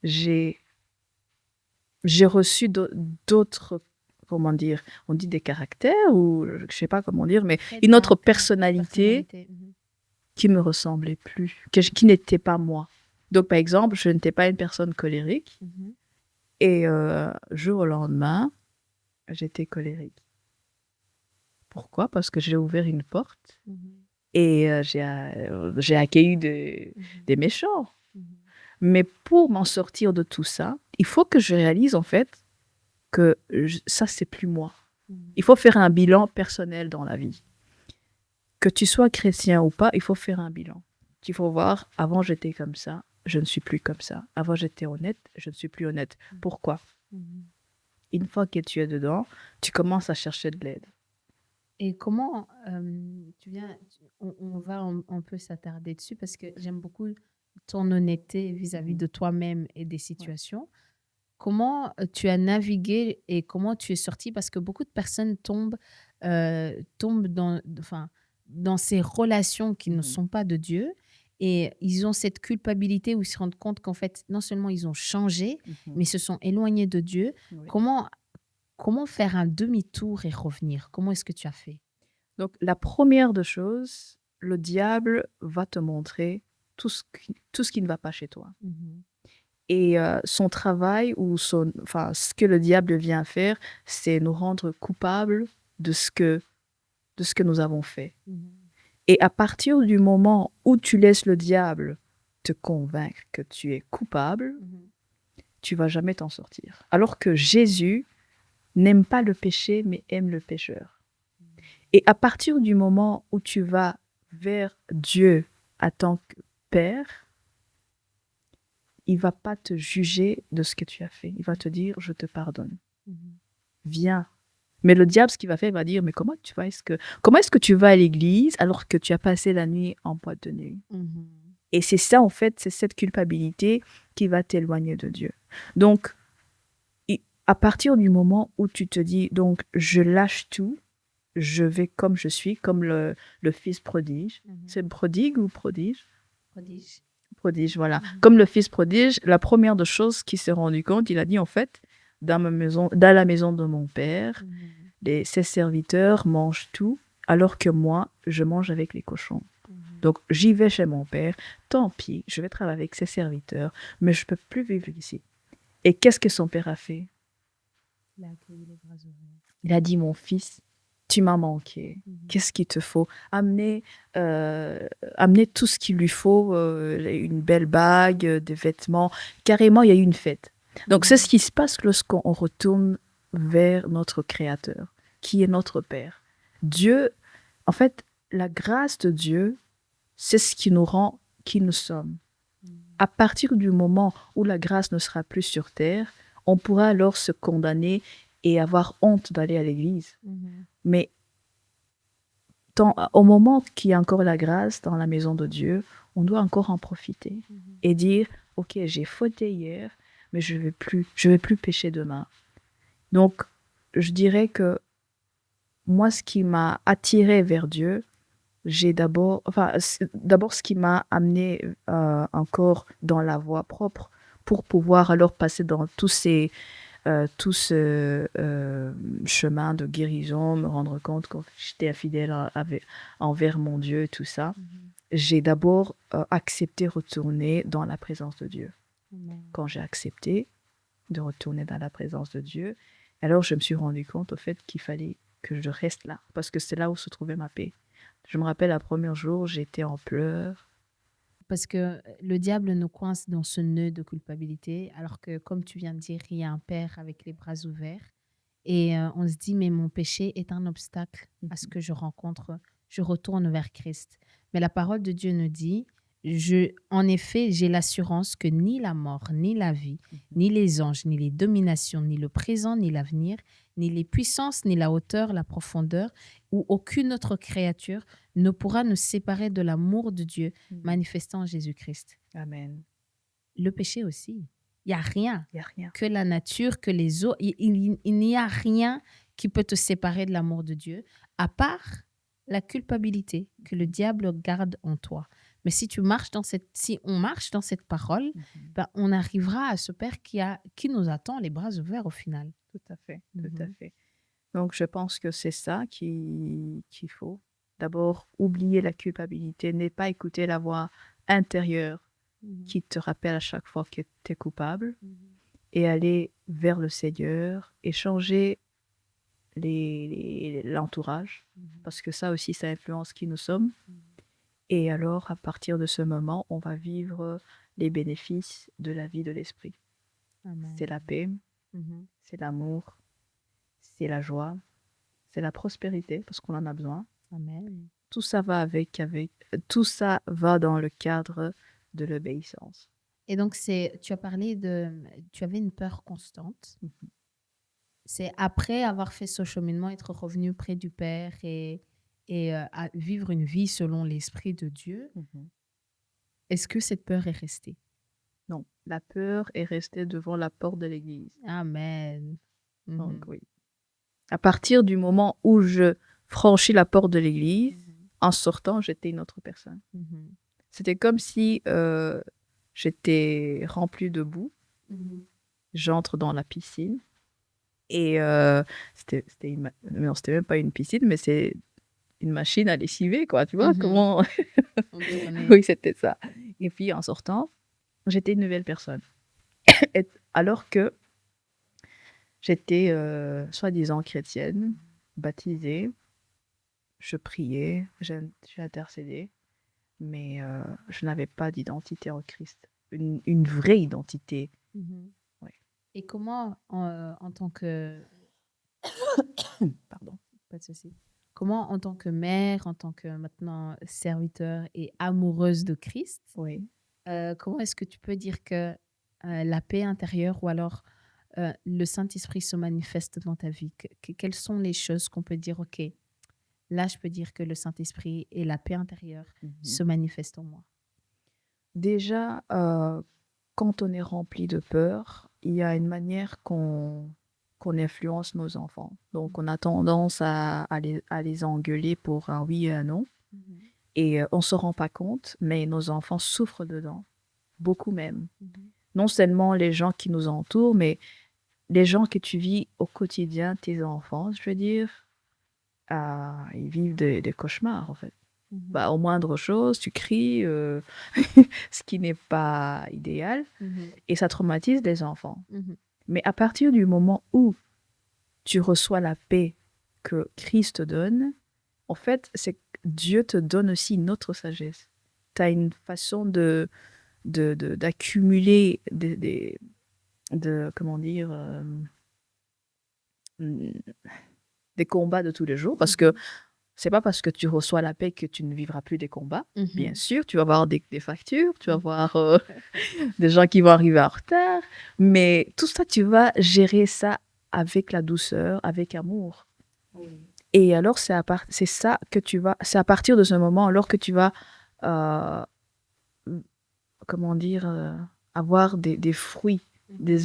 [SPEAKER 1] j'ai reçu d'autres... Comment dire, on dit des caractères ou je ne sais pas comment dire, mais une autre personnalité qui me ressemblait plus, qui n'était pas moi. Donc, par exemple, je n'étais pas une personne colérique et jour au lendemain, j'étais colérique. Pourquoi? Parce que j'ai ouvert une porte et j'ai accueilli des méchants. Mais pour m'en sortir de tout ça, il faut que je réalise en fait que ça, c'est plus moi. Il faut faire un bilan personnel dans la vie. Que tu sois chrétien ou pas, il faut faire un bilan. Il faut voir, avant j'étais comme ça, je ne suis plus comme ça. Avant, j'étais honnête, je ne suis plus honnête. Pourquoi? Une fois que tu es dedans, tu commences à chercher de l'aide.
[SPEAKER 2] Et comment on va un peu s'attarder dessus parce que j'aime beaucoup ton honnêteté vis-à-vis de toi-même et des situations. Comment tu as navigué et comment tu es sorti? Parce que beaucoup de personnes tombent dans ces relations qui ne sont pas de Dieu et ils ont cette culpabilité où ils se rendent compte qu'en fait, non seulement ils ont changé, mais se sont éloignés de Dieu.
[SPEAKER 1] Oui.
[SPEAKER 2] Comment faire un demi-tour et revenir? Comment est-ce que tu as fait?
[SPEAKER 1] Donc, la première des choses, le diable va te montrer tout ce qui ne va pas chez toi. Et son travail, ce que le diable vient faire, c'est nous rendre coupables de ce que nous avons fait. Et à partir du moment où tu laisses le diable te convaincre que tu es coupable, tu vas jamais t'en sortir. Alors que Jésus n'aime pas le péché, mais aime le pécheur. Et à partir du moment où tu vas vers Dieu en tant que Père, il va pas te juger de ce que tu as fait. Il va te dire, je te pardonne. Viens. Mais le diable, ce qu'il va faire, il va dire, mais comment est-ce que tu vas à l'église alors que tu as passé la nuit en boîte de nuit? Et c'est ça, en fait, c'est cette culpabilité qui va t'éloigner de Dieu. Donc, à partir du moment où tu te dis, donc, je lâche tout, je vais comme je suis, comme le fils prodige. C'est prodigue ou prodige?
[SPEAKER 2] Prodige.
[SPEAKER 1] Prodige, voilà. Comme le fils prodige, la première des choses qu'il s'est rendu compte, il a dit, en fait, dans la maison de mon père, ses serviteurs mangent tout, alors que moi, je mange avec les cochons. Donc, j'y vais chez mon père, tant pis, je vais travailler avec ses serviteurs, mais je ne peux plus vivre ici. Et qu'est-ce que son père a fait?
[SPEAKER 2] Il a accueilli les bras ouverts.
[SPEAKER 1] Il a dit, mon fils, tu m'as manqué. Qu'est-ce qu'il te faut? Amener tout ce qu'il lui faut, une belle bague, des vêtements. Carrément, il y a eu une fête. Donc, c'est ce qui se passe lorsqu'on retourne vers notre Créateur, qui est notre Père. Dieu, en fait, la grâce de Dieu, c'est ce qui nous rend qui nous sommes. À partir du moment où la grâce ne sera plus sur terre, on pourra alors se condamner et avoir honte d'aller à l'église. Mais au moment qu'il y a encore la grâce dans la maison de Dieu, on doit encore en profiter et dire, ok, j'ai fauté hier, mais je vais plus pécher demain. Donc, je dirais que moi, ce qui m'a attiré vers Dieu, d'abord ce qui m'a amené encore dans la voie propre pour pouvoir alors passer dans tout ce chemin de guérison, me rendre compte que j'étais infidèle envers mon Dieu et tout ça. J'ai d'abord accepté retourner dans la présence de Dieu. Quand j'ai accepté de retourner dans la présence de Dieu, alors je me suis rendu compte au fait qu'il fallait que je reste là, parce que c'est là où se trouvait ma paix. Je me rappelle, le premier jour, j'étais en pleurs.
[SPEAKER 2] Parce que le diable nous coince dans ce nœud de culpabilité, alors que, comme tu viens de dire, il y a un père avec les bras ouverts. Et on se dit, mais mon péché est un obstacle à ce que je rencontre, je retourne vers Christ. Mais la parole de Dieu nous dit, en effet, j'ai l'assurance que ni la mort, ni la vie, ni les anges, ni les dominations, ni le présent, ni l'avenir, ni les puissances, ni la hauteur, la profondeur, ou aucune autre créature ne pourra nous séparer de l'amour de Dieu manifestant en Jésus-Christ.
[SPEAKER 1] Amen.
[SPEAKER 2] Le péché aussi. Il n'y a rien.
[SPEAKER 1] Il n'y a rien.
[SPEAKER 2] Que la nature, que les eaux. Il n'y a rien qui peut te séparer de l'amour de Dieu, à part la culpabilité que le diable garde en toi. Mais si on marche dans cette parole, ben, on arrivera à ce Père qui nous attend les bras ouverts au final.
[SPEAKER 1] Tout à fait, tout à fait. Donc, je pense que c'est ça qu'il faut. D'abord, oublier la culpabilité, ne pas écouter la voix intérieure qui te rappelle à chaque fois que tu es coupable et aller vers le Seigneur et changer l'entourage parce que ça aussi, ça influence qui nous sommes. Et alors, à partir de ce moment, on va vivre les bénéfices de la vie de l'esprit.
[SPEAKER 2] Amen.
[SPEAKER 1] C'est la paix, c'est l'amour, c'est la joie, c'est la prospérité parce qu'on en a besoin.
[SPEAKER 2] Amen.
[SPEAKER 1] Tout ça va tout ça va dans le cadre de l'obéissance.
[SPEAKER 2] Et donc, tu as parlé tu avais une peur constante. C'est après avoir fait ce cheminement, être revenu près du Père et à vivre une vie selon l'Esprit de Dieu. Est-ce que cette peur est restée?
[SPEAKER 1] Non, la peur est restée devant la porte de l'église.
[SPEAKER 2] Amen.
[SPEAKER 1] Donc oui. À partir du moment où je franchis la porte de l'église, en sortant, j'étais une autre personne. C'était comme si j'étais remplie de boue. J'entre dans la piscine et c'était même pas une piscine, mais c'est une machine à lessiver, quoi. Tu vois comment? Oui, c'était ça. Et puis en sortant, j'étais une nouvelle personne. Alors que j'étais soi-disant chrétienne, baptisée, je priais, j'intercédais, mais je n'avais pas d'identité en Christ, une vraie identité. Ouais.
[SPEAKER 2] Et comment, en tant que...
[SPEAKER 1] Pardon.
[SPEAKER 2] Pas de souci. Comment, en tant que mère, en tant que maintenant serviteur et amoureuse de Christ,
[SPEAKER 1] Oui.
[SPEAKER 2] comment est-ce que tu peux dire que la paix intérieure ou alors le Saint-Esprit se manifeste dans ta vie? Quelles sont les choses qu'on peut dire, OK, là, je peux dire que le Saint-Esprit et la paix intérieure se manifestent en moi?
[SPEAKER 1] Déjà, quand on est rempli de peur, il y a une manière qu'on influence nos enfants. Donc, on a tendance à les engueuler pour un oui et un non. Et on ne se rend pas compte, mais nos enfants souffrent dedans, beaucoup même. Non seulement les gens qui nous entourent, mais les gens que tu vis au quotidien, tes enfants, je veux dire, ils vivent des cauchemars, en fait. Bah, au moindre chose, tu cries, ce qui n'est pas idéal, et ça traumatise les enfants. Mais à partir du moment où tu reçois la paix que Christ te donne, en fait, c'est que Dieu te donne aussi une autre sagesse. Tu as une façon d'accumuler comment dire, des combats de tous les jours, parce que c'est pas parce que tu reçois la paix que tu ne vivras plus des combats. Bien sûr, tu vas avoir des factures, tu vas avoir des gens qui vont arriver en retard, mais tout ça, tu vas gérer ça avec la douceur, avec amour. Et alors, c'est ça que c'est à partir de ce moment, alors que tu vas, comment dire, avoir des fruits, des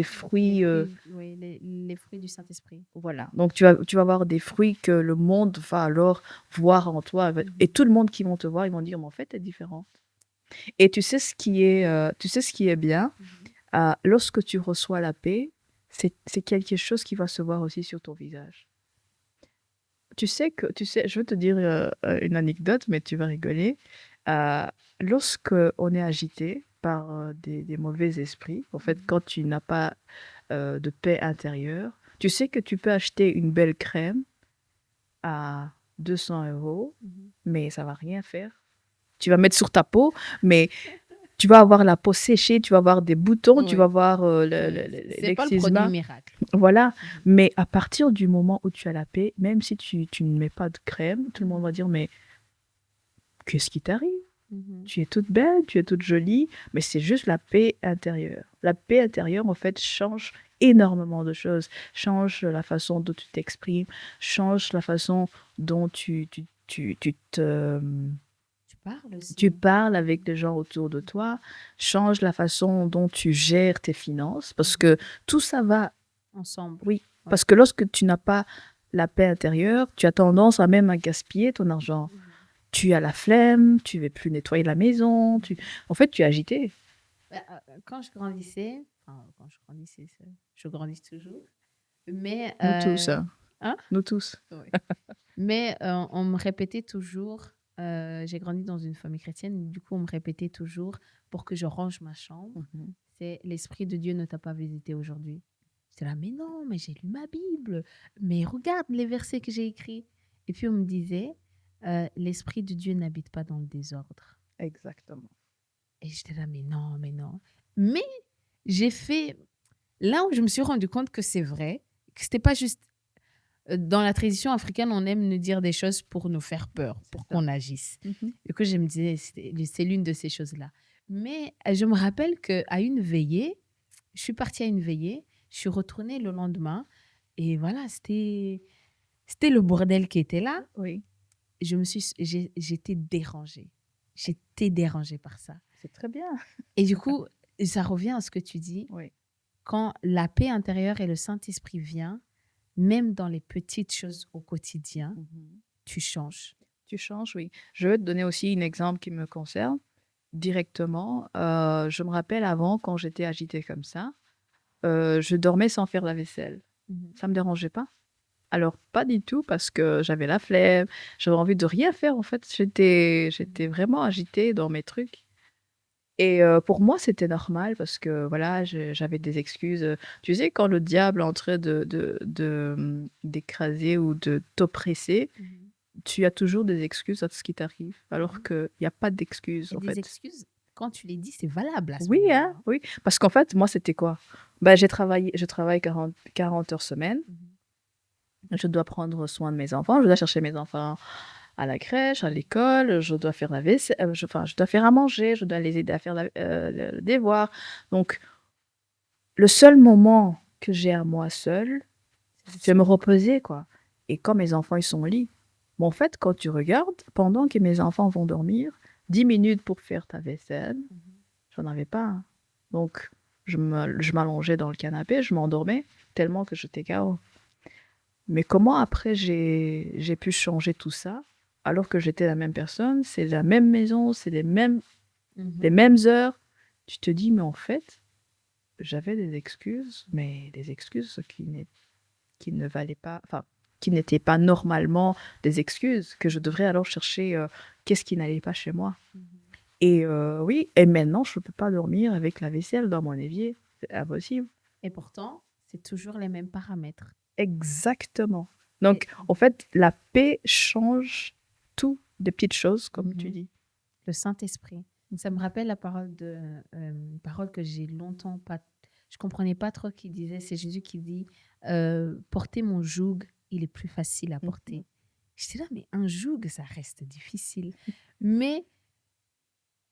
[SPEAKER 1] fruits.
[SPEAKER 2] Oui, les fruits du Saint-Esprit.
[SPEAKER 1] Voilà. Donc, tu vas avoir des fruits que le monde va alors voir en toi. Et tout le monde qui vont te voir, ils vont dire, mais en fait, tu es différente. Et tu sais ce qui est bien, lorsque tu reçois la paix, c'est quelque chose qui va se voir aussi sur ton visage. Tu sais, je veux te dire une anecdote, mais tu vas rigoler. Lorsque on est agité par des mauvais esprits, en fait, quand tu n'as pas de paix intérieure, tu sais que tu peux acheter une belle crème à 200 €, mais ça va rien faire. Tu vas mettre sur ta peau, mais tu vas avoir la peau séchée, tu vas avoir des boutons, tu vas avoir
[SPEAKER 2] c'est pas le produit miracle.
[SPEAKER 1] Voilà. Mais à partir du moment où tu as la paix, même si tu ne mets pas de crème, tout le monde va dire, mais qu'est-ce qui t'arrive? Tu es toute belle, tu es toute jolie, mais c'est juste la paix intérieure. La paix intérieure, en fait, change énormément de choses. Change la façon dont tu t'exprimes, change la façon dont tu parles avec les gens autour de toi, change la façon dont tu gères tes finances, parce que tout ça va
[SPEAKER 2] ensemble.
[SPEAKER 1] Oui, parce que lorsque tu n'as pas la paix intérieure, tu as tendance à même à gaspiller ton argent. Tu as la flemme, tu ne veux plus nettoyer la maison, en fait, tu es agité.
[SPEAKER 2] Quand je grandissais, je grandis toujours, mais...
[SPEAKER 1] Nous tous.
[SPEAKER 2] Hein?
[SPEAKER 1] Nous tous.
[SPEAKER 2] Oui. Mais on me répétait toujours, j'ai grandi dans une famille chrétienne, du coup on me répétait toujours pour que je range ma chambre, c'est l'Esprit de Dieu ne t'a pas visité aujourd'hui. J'étais là, mais non, mais j'ai lu ma Bible, mais regarde les versets que j'ai écrits. Et puis on me disait, l'Esprit de Dieu n'habite pas dans le désordre.
[SPEAKER 1] Exactement.
[SPEAKER 2] Et j'étais là, mais non, mais non. Mais j'ai fait, là où je me suis rendu compte que c'est vrai, que c'était pas juste dans la tradition africaine, on aime nous dire des choses pour nous faire peur, pour qu'on agisse. Et que je me disais, c'est l'une de ces choses-là. Mais je me rappelle qu'à une veillée, je suis partie à une veillée, je suis retournée le lendemain et voilà, c'était le bordel qui était là.
[SPEAKER 1] Oui,
[SPEAKER 2] J'étais dérangée. J'étais dérangée par ça.
[SPEAKER 1] c'est très bien.
[SPEAKER 2] Et du coup, ça revient à ce que tu dis.
[SPEAKER 1] Oui.
[SPEAKER 2] Quand la paix intérieure et le Saint-Esprit vient, même dans les petites choses au quotidien, tu changes.
[SPEAKER 1] Tu changes, oui. Je vais te donner aussi un exemple qui me concerne directement. Je me rappelle avant, quand j'étais agitée comme ça, je dormais sans faire la vaisselle. Ça me dérangeait pas. Alors, pas du tout, parce que j'avais la flemme, j'avais envie de rien faire, en fait. J'étais vraiment agitée dans mes trucs. Et pour moi, c'était normal, parce que voilà, j'avais des excuses. Tu sais, quand le diable est en train d'écraser ou de t'oppresser, tu as toujours des excuses à ce qui t'arrive, alors qu'il n'y a pas d'excuses,
[SPEAKER 2] Et
[SPEAKER 1] en
[SPEAKER 2] des
[SPEAKER 1] fait.
[SPEAKER 2] excuses, quand tu les dis, c'est valable à ce
[SPEAKER 1] Oui,
[SPEAKER 2] moment-là.
[SPEAKER 1] hein, oui. Parce qu'en fait, moi, c'était quoi? Ben, je travaille 40 heures semaine. Je dois prendre soin de mes enfants, je dois chercher mes enfants à la crèche, à l'école, je dois faire la vaisselle, je dois faire à manger, je dois les aider à faire le devoir. Donc, le seul moment que j'ai à moi seule, c'est me reposer, quoi. Et quand mes enfants, ils sont au lit. Bon, en fait, quand tu regardes, pendant que mes enfants vont dormir, 10 minutes pour faire ta vaisselle, j'en avais pas, hein. Donc, je m'allongeais dans le canapé, je m'endormais tellement que j'étais KO. Mais comment après j'ai pu changer tout ça alors que j'étais la même personne, c'est la même maison, c'est les mêmes heures. Tu te dis, mais en fait, j'avais des excuses, mais des excuses qui ne valaient pas, enfin, qui n'étaient pas normalement des excuses, que je devrais alors chercher qu'est-ce qui n'allait pas chez moi. Et oui, et maintenant, je ne peux pas dormir avec la vaisselle dans mon évier. C'est impossible.
[SPEAKER 2] Et pourtant, c'est toujours les mêmes paramètres.
[SPEAKER 1] Exactement. Donc, en fait, la paix change tout, des petites choses, comme tu dis.
[SPEAKER 2] Le Saint-Esprit. Ça me rappelle la parole que j'ai longtemps pas... Je comprenais pas trop qui disait. C'est Jésus qui dit porter mon joug, il est plus facile à porter. J'étais là, mais un joug, ça reste difficile. Mais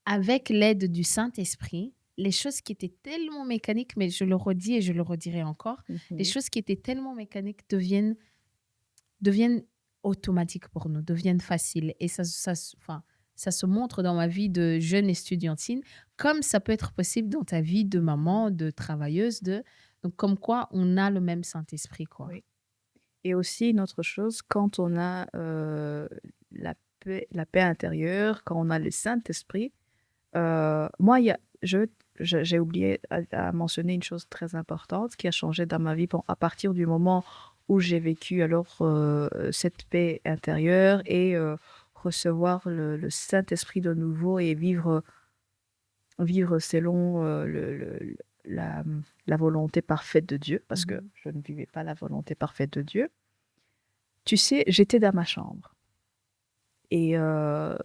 [SPEAKER 2] avec l'aide du Saint-Esprit, les choses qui étaient tellement mécaniques, mais je le redis et je le redirai encore, les choses qui étaient tellement mécaniques deviennent automatiques pour nous, deviennent faciles. Et ça se montre dans ma vie de jeune estudiantine, comme ça peut être possible dans ta vie de maman, de travailleuse. Donc, comme quoi, on a le même Saint-Esprit, quoi.
[SPEAKER 1] Oui. Et aussi, une autre chose, quand on a la paix intérieure, quand on a le Saint-Esprit, moi, j'ai oublié à mentionner une chose très importante qui a changé dans ma vie à partir du moment où j'ai vécu alors cette paix intérieure et recevoir le Saint-Esprit de nouveau et vivre selon la volonté parfaite de Dieu, parce que je ne vivais pas la volonté parfaite de Dieu. Tu sais, j'étais dans ma chambre. Et je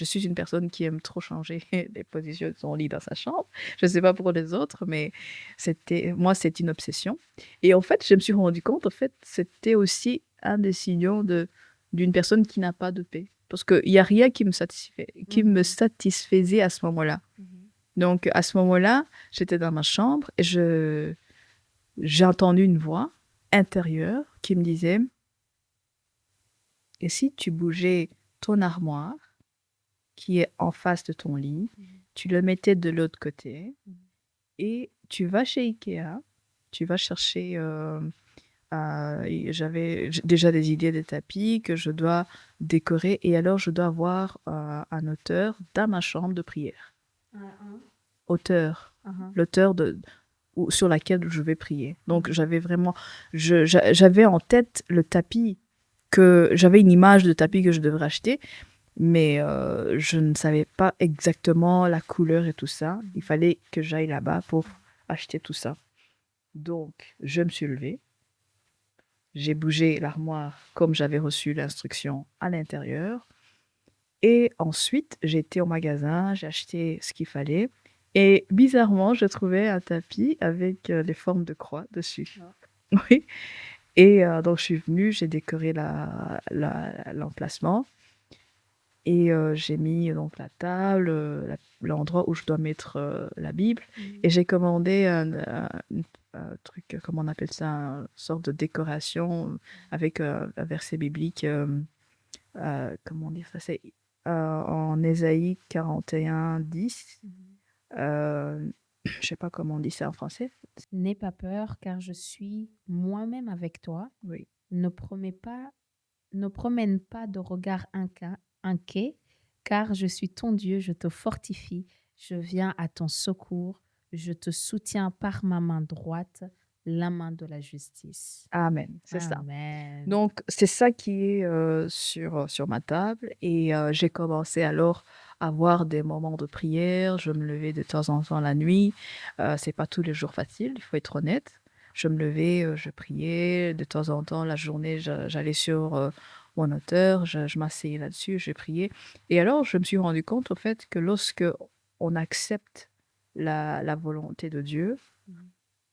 [SPEAKER 1] suis une personne qui aime trop changer les positions de son lit dans sa chambre. Je ne sais pas pour les autres, mais moi, c'est une obsession. Et en fait, je me suis rendu compte, en fait, c'était aussi un des signaux d'une personne qui n'a pas de paix. Parce qu'il n'y a rien qui me satisfaisait à ce moment-là. Donc, à ce moment-là, j'étais dans ma chambre et j'ai entendu une voix intérieure qui me disait: et si tu bougeais ton armoire qui est en face de ton lit, tu le mettais de l'autre côté et tu vas chez Ikea, tu vas chercher... j'avais déjà des idées de tapis que je dois décorer et alors je dois avoir un auteur dans ma chambre de prière. L'auteur sur laquelle je vais prier. Donc j'avais vraiment... j'avais en tête le tapis j'avais une image de tapis que je devrais acheter, mais je ne savais pas exactement la couleur et tout ça. Il fallait que j'aille là-bas pour acheter tout ça. Donc, je me suis levée. J'ai bougé l'armoire comme j'avais reçu l'instruction à l'intérieur. Et ensuite, j'ai été au magasin, j'ai acheté ce qu'il fallait. Et bizarrement, je trouvais un tapis avec les formes de croix dessus. Oui. Et donc, je suis venue, j'ai décoré l'emplacement. Et j'ai mis donc la table, l'endroit où je dois mettre la Bible. Et j'ai commandé un truc, comment on appelle ça, une sorte de décoration avec un verset biblique. Comment dire ça? C'est en Ésaïe 41:10. Je sais pas comment on dit ça en français.
[SPEAKER 2] N'aie pas peur, car je suis moi-même avec toi.
[SPEAKER 1] Oui.
[SPEAKER 2] Ne promène pas de regard inquiet, car je suis ton Dieu, je te fortifie, je viens à ton secours, je te soutiens par ma main droite, la main de la justice.
[SPEAKER 1] Amen, c'est ça.
[SPEAKER 2] Amen.
[SPEAKER 1] Donc, c'est ça qui est sur ma table. Et j'ai commencé alors à avoir des moments de prière. Je me levais de temps en temps la nuit. C'est pas tous les jours facile, il faut être honnête. Je me levais, je priais. De temps en temps, la journée, j'allais sur mon auteur, je m'asseyais là-dessus, je priais. Et alors, je me suis rendu compte, au fait, que lorsque on accepte la volonté de Dieu,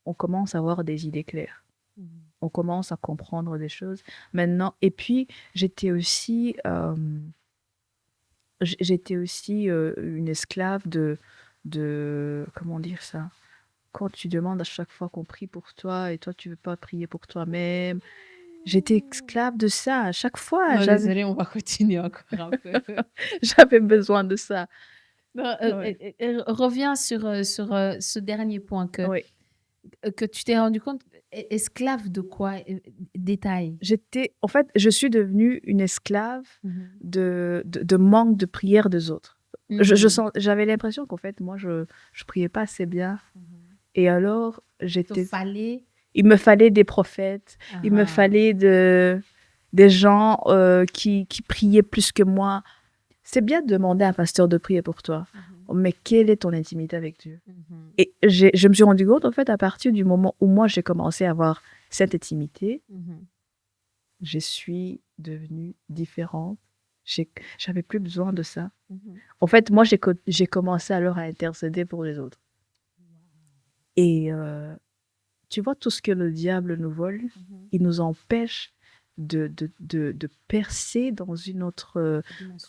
[SPEAKER 1] on commence à avoir des idées claires. On commence à comprendre des choses maintenant. Et puis, j'étais aussi une esclave de comment dire ça? Quand tu demandes à chaque fois qu'on prie pour toi et toi, tu veux pas prier pour toi-même. J'étais esclave de ça à chaque fois.
[SPEAKER 2] Non, désolée, on va continuer encore un peu.
[SPEAKER 1] J'avais besoin de ça.
[SPEAKER 2] Non,
[SPEAKER 1] Ouais.
[SPEAKER 2] reviens sur ce dernier point
[SPEAKER 1] Oui.
[SPEAKER 2] que tu t'es rendu compte, esclave de quoi? Détail.
[SPEAKER 1] En fait, je suis devenue une esclave de manque de prière des autres. J'avais l'impression qu'en fait, moi, je priais pas assez bien. Et alors, il me fallait des prophètes, il me fallait des gens qui priaient plus que moi. C'est bien de demander à un pasteur de prier pour toi, mais quelle est ton intimité avec Dieu? Et je me suis rendu compte, en fait, à partir du moment où moi, j'ai commencé à avoir cette intimité, je suis devenue différente. J'avais plus besoin de ça. En fait, moi, j'ai commencé alors à intercéder pour les autres. Et tu vois, tout ce que le diable nous vole, il nous empêche de percer dans une autre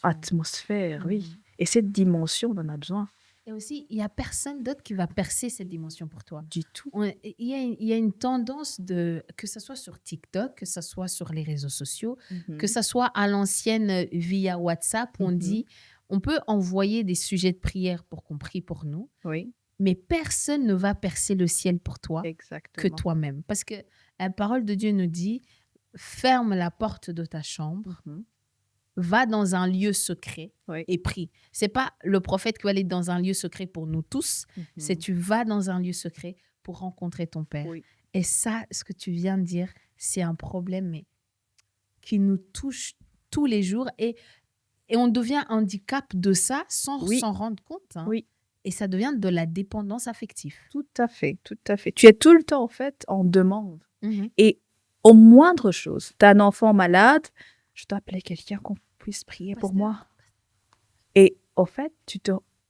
[SPEAKER 1] atmosphère, oui. Et cette dimension, on en a besoin.
[SPEAKER 2] Et aussi, il n'y a personne d'autre qui va percer cette dimension pour toi.
[SPEAKER 1] Du tout.
[SPEAKER 2] Il y a une tendance que ce soit sur TikTok, que ce soit sur les réseaux sociaux, que ce soit à l'ancienne via WhatsApp, où on dit, on peut envoyer des sujets de prière pour qu'on prie pour nous,
[SPEAKER 1] oui.
[SPEAKER 2] Mais personne ne va percer le ciel pour toi que toi-même. Parce que la parole de Dieu nous dit, ferme la porte de ta chambre, va dans un lieu secret et prie. C'est pas le prophète qui va aller dans un lieu secret pour nous tous, c'est tu vas dans un lieu secret pour rencontrer ton Père. Et ça, ce que tu viens de dire, c'est un problème mais qui nous touche tous les jours et on devient handicap de ça sans s'en rendre compte. Hein.
[SPEAKER 1] Oui.
[SPEAKER 2] Et ça devient de la dépendance affective.
[SPEAKER 1] Tout à fait, tout à fait. Tu es tout le temps, en fait, en demande. Et au moindre chose, tu as un enfant malade, je dois appeler quelqu'un qu'on puisse prier pour moi. Et au fait,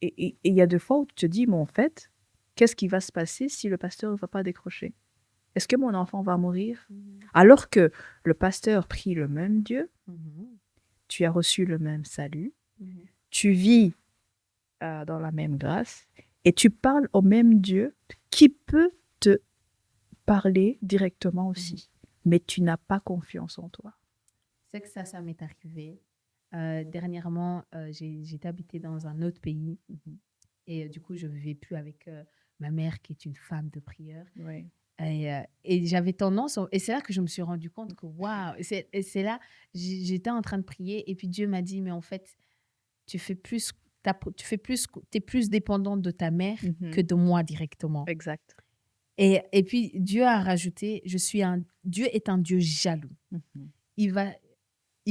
[SPEAKER 1] il y a des fois où tu te dis, mais en fait, qu'est-ce qui va se passer si le pasteur ne va pas décrocher? Est-ce que mon enfant va mourir? Alors que le pasteur prie le même Dieu, tu as reçu le même salut, tu vis dans la même grâce, et tu parles au même Dieu qui peut te parler directement aussi. Mais tu n'as pas confiance en toi.
[SPEAKER 2] C'est que ça m'est arrivé. Dernièrement, j'étais habitée dans un autre pays. Et du coup, je ne vivais plus avec ma mère qui est une femme de prière.
[SPEAKER 1] Oui.
[SPEAKER 2] Et j'avais tendance, et c'est là que je me suis rendu compte que waouh, et c'est là, j'étais en train de prier et puis Dieu m'a dit, mais en fait, tu es plus dépendante de ta mère que de moi directement.
[SPEAKER 1] Exact.
[SPEAKER 2] Et puis Dieu a rajouté, Dieu est un Dieu jaloux. Il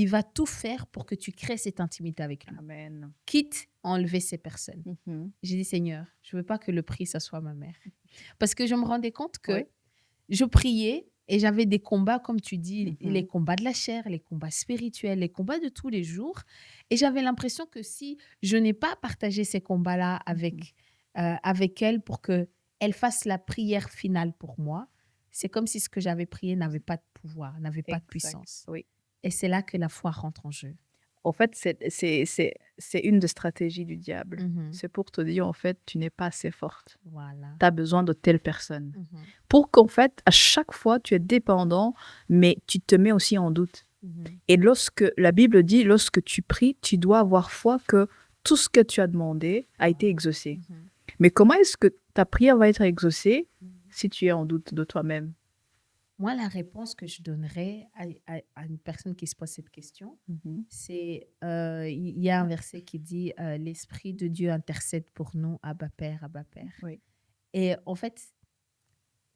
[SPEAKER 2] va tout faire pour que tu crées cette intimité avec lui.
[SPEAKER 1] Amen.
[SPEAKER 2] Quitte à enlever ces personnes. J'ai dit, Seigneur, je ne veux pas que le prix, ça soit ma mère. Parce que je me rendais compte que je priais et j'avais des combats, comme tu dis, les combats de la chair, les combats spirituels, les combats de tous les jours. Et j'avais l'impression que si je n'ai pas partagé ces combats-là avec elle pour qu'elle fasse la prière finale pour moi, c'est comme si ce que j'avais prié n'avait pas de pouvoir, n'avait pas de puissance.
[SPEAKER 1] Oui.
[SPEAKER 2] Et c'est là que la foi rentre en jeu.
[SPEAKER 1] En fait, c'est une des stratégies du diable. C'est pour te dire, en fait, tu n'es pas assez forte.
[SPEAKER 2] Voilà.
[SPEAKER 1] Tu as besoin de telle personne. Pour qu'en fait, à chaque fois, tu es dépendant, mais tu te mets aussi en doute. Et la Bible dit, lorsque tu pries, tu dois avoir foi que tout ce que tu as demandé a été exaucé. Mais comment est-ce que ta prière va être exaucée si tu es en doute de toi-même?
[SPEAKER 2] Moi, la réponse que je donnerais à une personne qui se pose cette question, c'est, il y a un verset qui dit l'Esprit de Dieu intercède pour nous, Abba Père, Abba Père.
[SPEAKER 1] Oui.
[SPEAKER 2] Et en fait,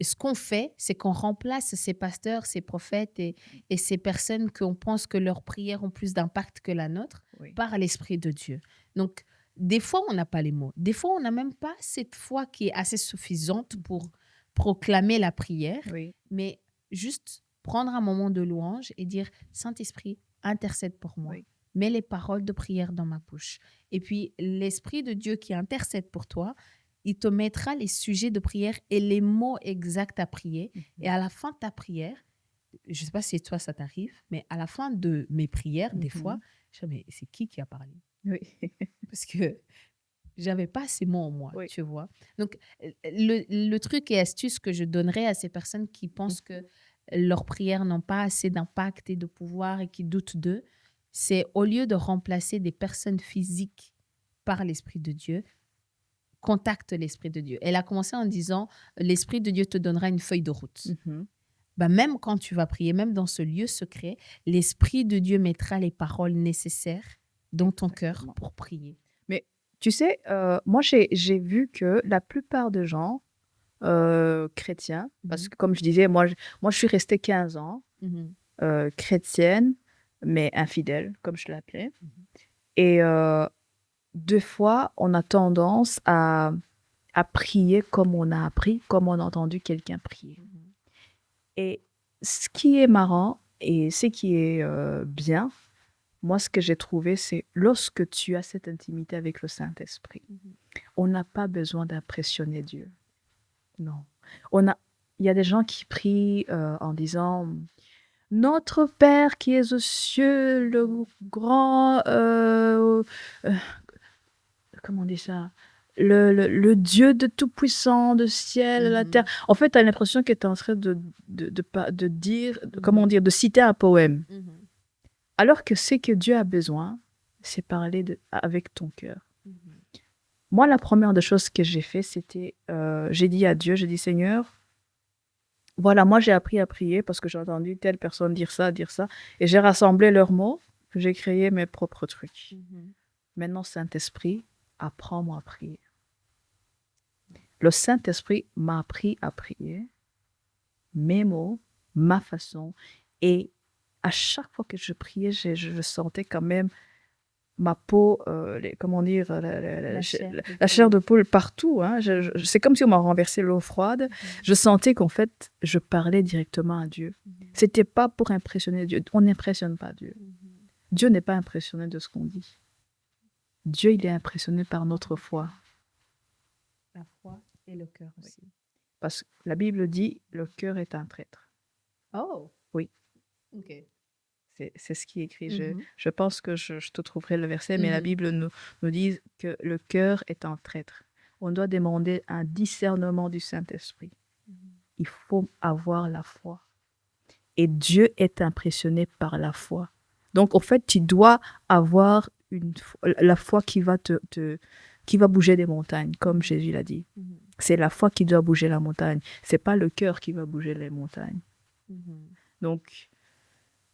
[SPEAKER 2] ce qu'on fait, c'est qu'on remplace ces pasteurs, ces prophètes et ces personnes qu'on pense que leurs prières ont plus d'impact que la nôtre par l'Esprit de Dieu. Donc, des fois, on n'a pas les mots. Des fois, on n'a même pas cette foi qui est assez suffisante pour proclamer la prière. Mais juste prendre un moment de louange et dire « Saint-Esprit, intercède pour moi. Mets les paroles de prière dans ma bouche. » Et puis, l'Esprit de Dieu qui intercède pour toi, il te mettra les sujets de prière et les mots exacts à prier. Et à la fin de ta prière, je ne sais pas si toi ça t'arrive, mais à la fin de mes prières, des fois, je me dis, mais c'est qui a parlé? Parce que j'avais pas ces mots en moi, tu vois. Donc, le truc et astuce que je donnerais à ces personnes qui pensent que leurs prières n'ont pas assez d'impact et de pouvoir et qui doutent d'eux, c'est au lieu de remplacer des personnes physiques par l'Esprit de Dieu, contacte l'Esprit de Dieu. Elle a commencé en disant, l'Esprit de Dieu te donnera une feuille de route. Même quand tu vas prier, même dans ce lieu secret, l'Esprit de Dieu mettra les paroles nécessaires dans ton cœur pour prier.
[SPEAKER 1] Mais tu sais, moi, j'ai vu que la plupart des gens chrétiens, parce que comme je disais, moi je suis restée 15 ans chrétienne, mais infidèle, comme je l'appelais. Et deux fois, on a tendance à prier comme on a appris, comme on a entendu quelqu'un prier. Et ce qui est marrant et ce qui est bien, moi, ce que j'ai trouvé, c'est lorsque tu as cette intimité avec le Saint-Esprit, on n'a pas besoin d'impressionner Dieu. Non. Il y a des gens qui prient en disant « Notre Père qui es aux cieux, le grand... comment on dit ça? Le Dieu de tout-puissant, de ciel, la terre. » En fait, tu as l'impression que tu es en train de dire, comment dire, de citer un poème. Alors que ce que Dieu a besoin, c'est parler avec ton cœur. Moi, la première des choses que j'ai fait, c'était, j'ai dit à Dieu, j'ai dit, Seigneur, voilà, moi j'ai appris à prier parce que j'ai entendu telle personne dire ça, et j'ai rassemblé leurs mots, j'ai créé mes propres trucs. Maintenant, Saint-Esprit, apprends-moi à prier. Le Saint-Esprit m'a appris à prier, mes mots, ma façon, et à chaque fois que je priais, je sentais quand même ma peau, comment dire, la chair de poule partout. Hein. C'est comme si on m'a renversé l'eau froide. Je sentais qu'en fait, je parlais directement à Dieu. C'était pas pour impressionner Dieu. On n'impressionne pas Dieu. Dieu n'est pas impressionné de ce qu'on dit. Dieu, il est impressionné par notre foi.
[SPEAKER 2] La foi et le cœur aussi.
[SPEAKER 1] Parce que la Bible dit, le cœur est un traître.
[SPEAKER 2] Oh!
[SPEAKER 1] Oui.
[SPEAKER 2] Ok.
[SPEAKER 1] C'est ce qui est écrit. Je pense que je te trouverai le verset, mais la Bible nous dit que le cœur est un traître. On doit demander un discernement du Saint-Esprit. Il faut avoir la foi. Et Dieu est impressionné par la foi. Donc, en fait, tu dois avoir la foi qui va qui va bouger des montagnes, comme Jésus l'a dit. C'est la foi qui doit bouger la montagne. C'est pas le cœur qui va bouger les montagnes. Donc,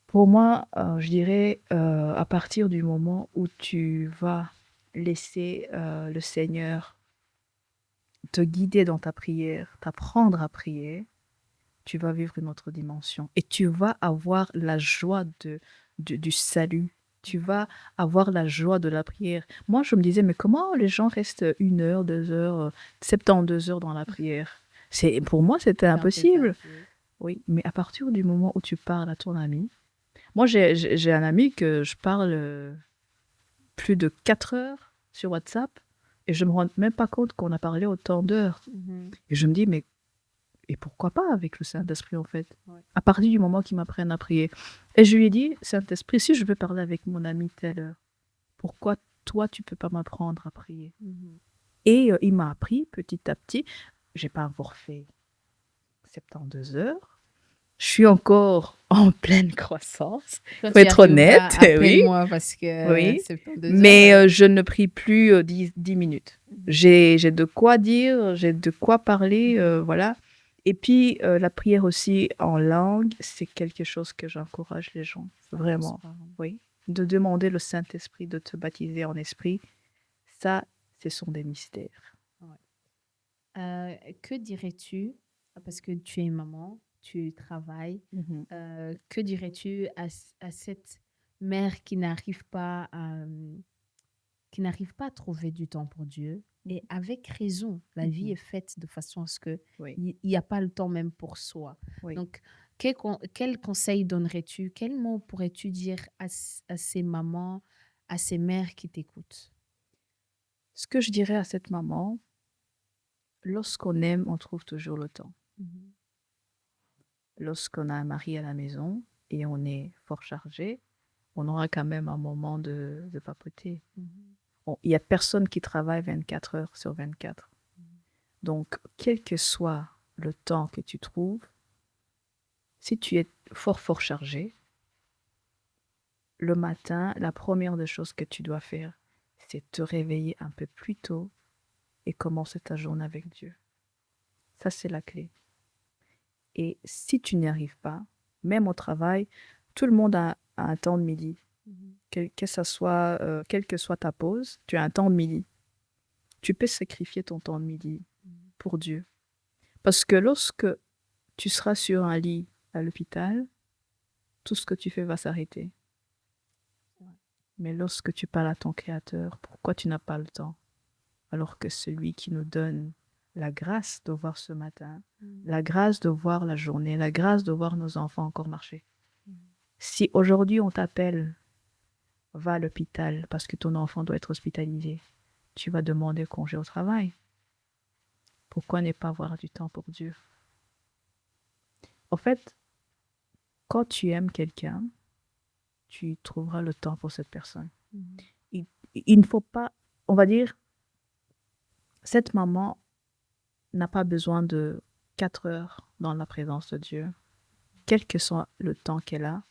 [SPEAKER 1] pour moi, je dirais, à partir du moment où tu vas laisser le Seigneur te guider dans ta prière, t'apprendre à prier, tu vas vivre une autre dimension. Et tu vas avoir la joie du salut. Tu vas avoir la joie de la prière. Moi, je me disais, mais comment les gens restent 1 heure, 2 heures, 72 heures dans la prière? Pour moi, c'était impossible. Oui, mais à partir du moment où tu parles à ton ami, moi, j'ai un ami que je parle plus de 4 heures sur WhatsApp et je ne me rends même pas compte qu'on a parlé autant d'heures. Et je me dis, mais et pourquoi pas avec le Saint-Esprit, en fait,
[SPEAKER 2] Ouais.
[SPEAKER 1] à partir du moment qu'ils m'apprennent à prier. Et je lui ai dit, Saint-Esprit, si je veux parler avec mon ami telle heure, pourquoi toi, tu peux pas m'apprendre à prier? Et il m'a appris petit à petit. J'ai pas encore fait 72 heures. Je suis encore en pleine croissance.
[SPEAKER 2] Quand
[SPEAKER 1] Faut
[SPEAKER 2] tu
[SPEAKER 1] être
[SPEAKER 2] arriveras,
[SPEAKER 1] honnête, oui.
[SPEAKER 2] appelle-moi parce que
[SPEAKER 1] Oui.
[SPEAKER 2] 72
[SPEAKER 1] Mais
[SPEAKER 2] heures.
[SPEAKER 1] je ne prie plus 10 minutes. J'ai de quoi dire, j'ai de quoi parler, voilà. Et puis, la prière aussi en langue, c'est quelque chose que j'encourage les gens, vraiment. Oui. De demander le Saint-Esprit de te baptiser en esprit, ça, ce sont des mystères.
[SPEAKER 2] Que dirais-tu, parce que tu es maman, tu travailles, que dirais-tu à cette mère qui n'arrive pas à trouver du temps pour Dieu? Et avec raison, la vie est faite de façon à ce que
[SPEAKER 1] Oui,
[SPEAKER 2] il n'y a pas le temps même pour soi.
[SPEAKER 1] oui.
[SPEAKER 2] Donc, quel conseil donnerais-tu? Quel mot pourrais-tu dire à ces mamans, à ces mères qui t'écoutent?
[SPEAKER 1] Ce que je dirais à cette maman, lorsqu'on aime, on trouve toujours le temps. Lorsqu'on a un mari à la maison et on est fort chargé, on aura quand même un moment de papoter. Il n'y a personne qui travaille 24 heures sur 24. Donc, quel que soit le temps que tu trouves, si tu es fort chargé, le matin, la première des choses que tu dois faire, c'est te réveiller un peu plus tôt et commencer ta journée avec Dieu. Ça, c'est la clé. Et si tu n'y arrives pas, même au travail, tout le monde a un temps de midi. Quelle que soit ta pause, tu as un temps de midi. Tu peux sacrifier ton temps de midi pour Dieu. Parce que lorsque tu seras sur un lit à l'hôpital, tout ce que tu fais va s'arrêter. Mais lorsque tu parles à ton Créateur, pourquoi tu n'as pas le temps? Alors que celui qui nous donne la grâce de voir ce matin, la grâce de voir la journée, la grâce de voir nos enfants encore marcher. Si aujourd'hui on t'appelle, va à l'hôpital parce que ton enfant doit être hospitalisé, tu vas demander congé au travail. Pourquoi ne pas avoir du temps pour Dieu? En fait, quand tu aimes quelqu'un, tu trouveras le temps pour cette personne. Il ne faut pas, on va dire, cette maman n'a pas besoin de 4 heures dans la présence de Dieu. Quel que soit le temps qu'elle a,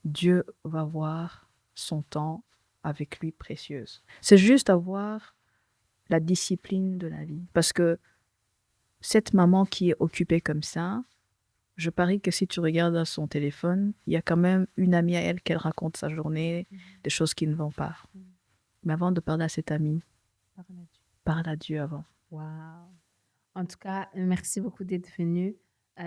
[SPEAKER 1] Dieu va voir son temps avec lui précieuse. C'est juste avoir la discipline de la vie. Parce que cette maman qui est occupée comme ça, je parie que si tu regardes à son téléphone, il y a quand même une amie à elle qu'elle raconte sa journée, des choses qui ne vont pas. Mais avant de parler à cette amie, parle à Dieu avant.
[SPEAKER 2] Wow. En tout cas, merci beaucoup d'être venu.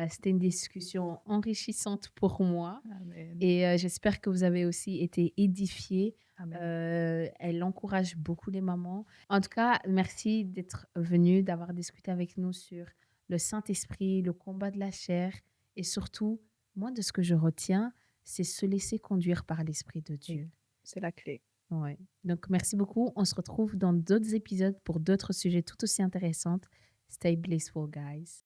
[SPEAKER 2] C'était une discussion enrichissante pour moi.
[SPEAKER 1] Amen.
[SPEAKER 2] Et j'espère que vous avez aussi été édifiés.
[SPEAKER 1] Amen.
[SPEAKER 2] Elle encourage beaucoup les mamans. En tout cas, merci d'être venu, d'avoir discuté avec nous sur le Saint-Esprit, le combat de la chair. Et surtout, moi, de ce que je retiens, c'est se laisser conduire par l'Esprit de Dieu.
[SPEAKER 1] C'est la clé.
[SPEAKER 2] Ouais. Donc, merci beaucoup. On se retrouve dans d'autres épisodes pour d'autres sujets tout aussi intéressants. Stay blissful, guys.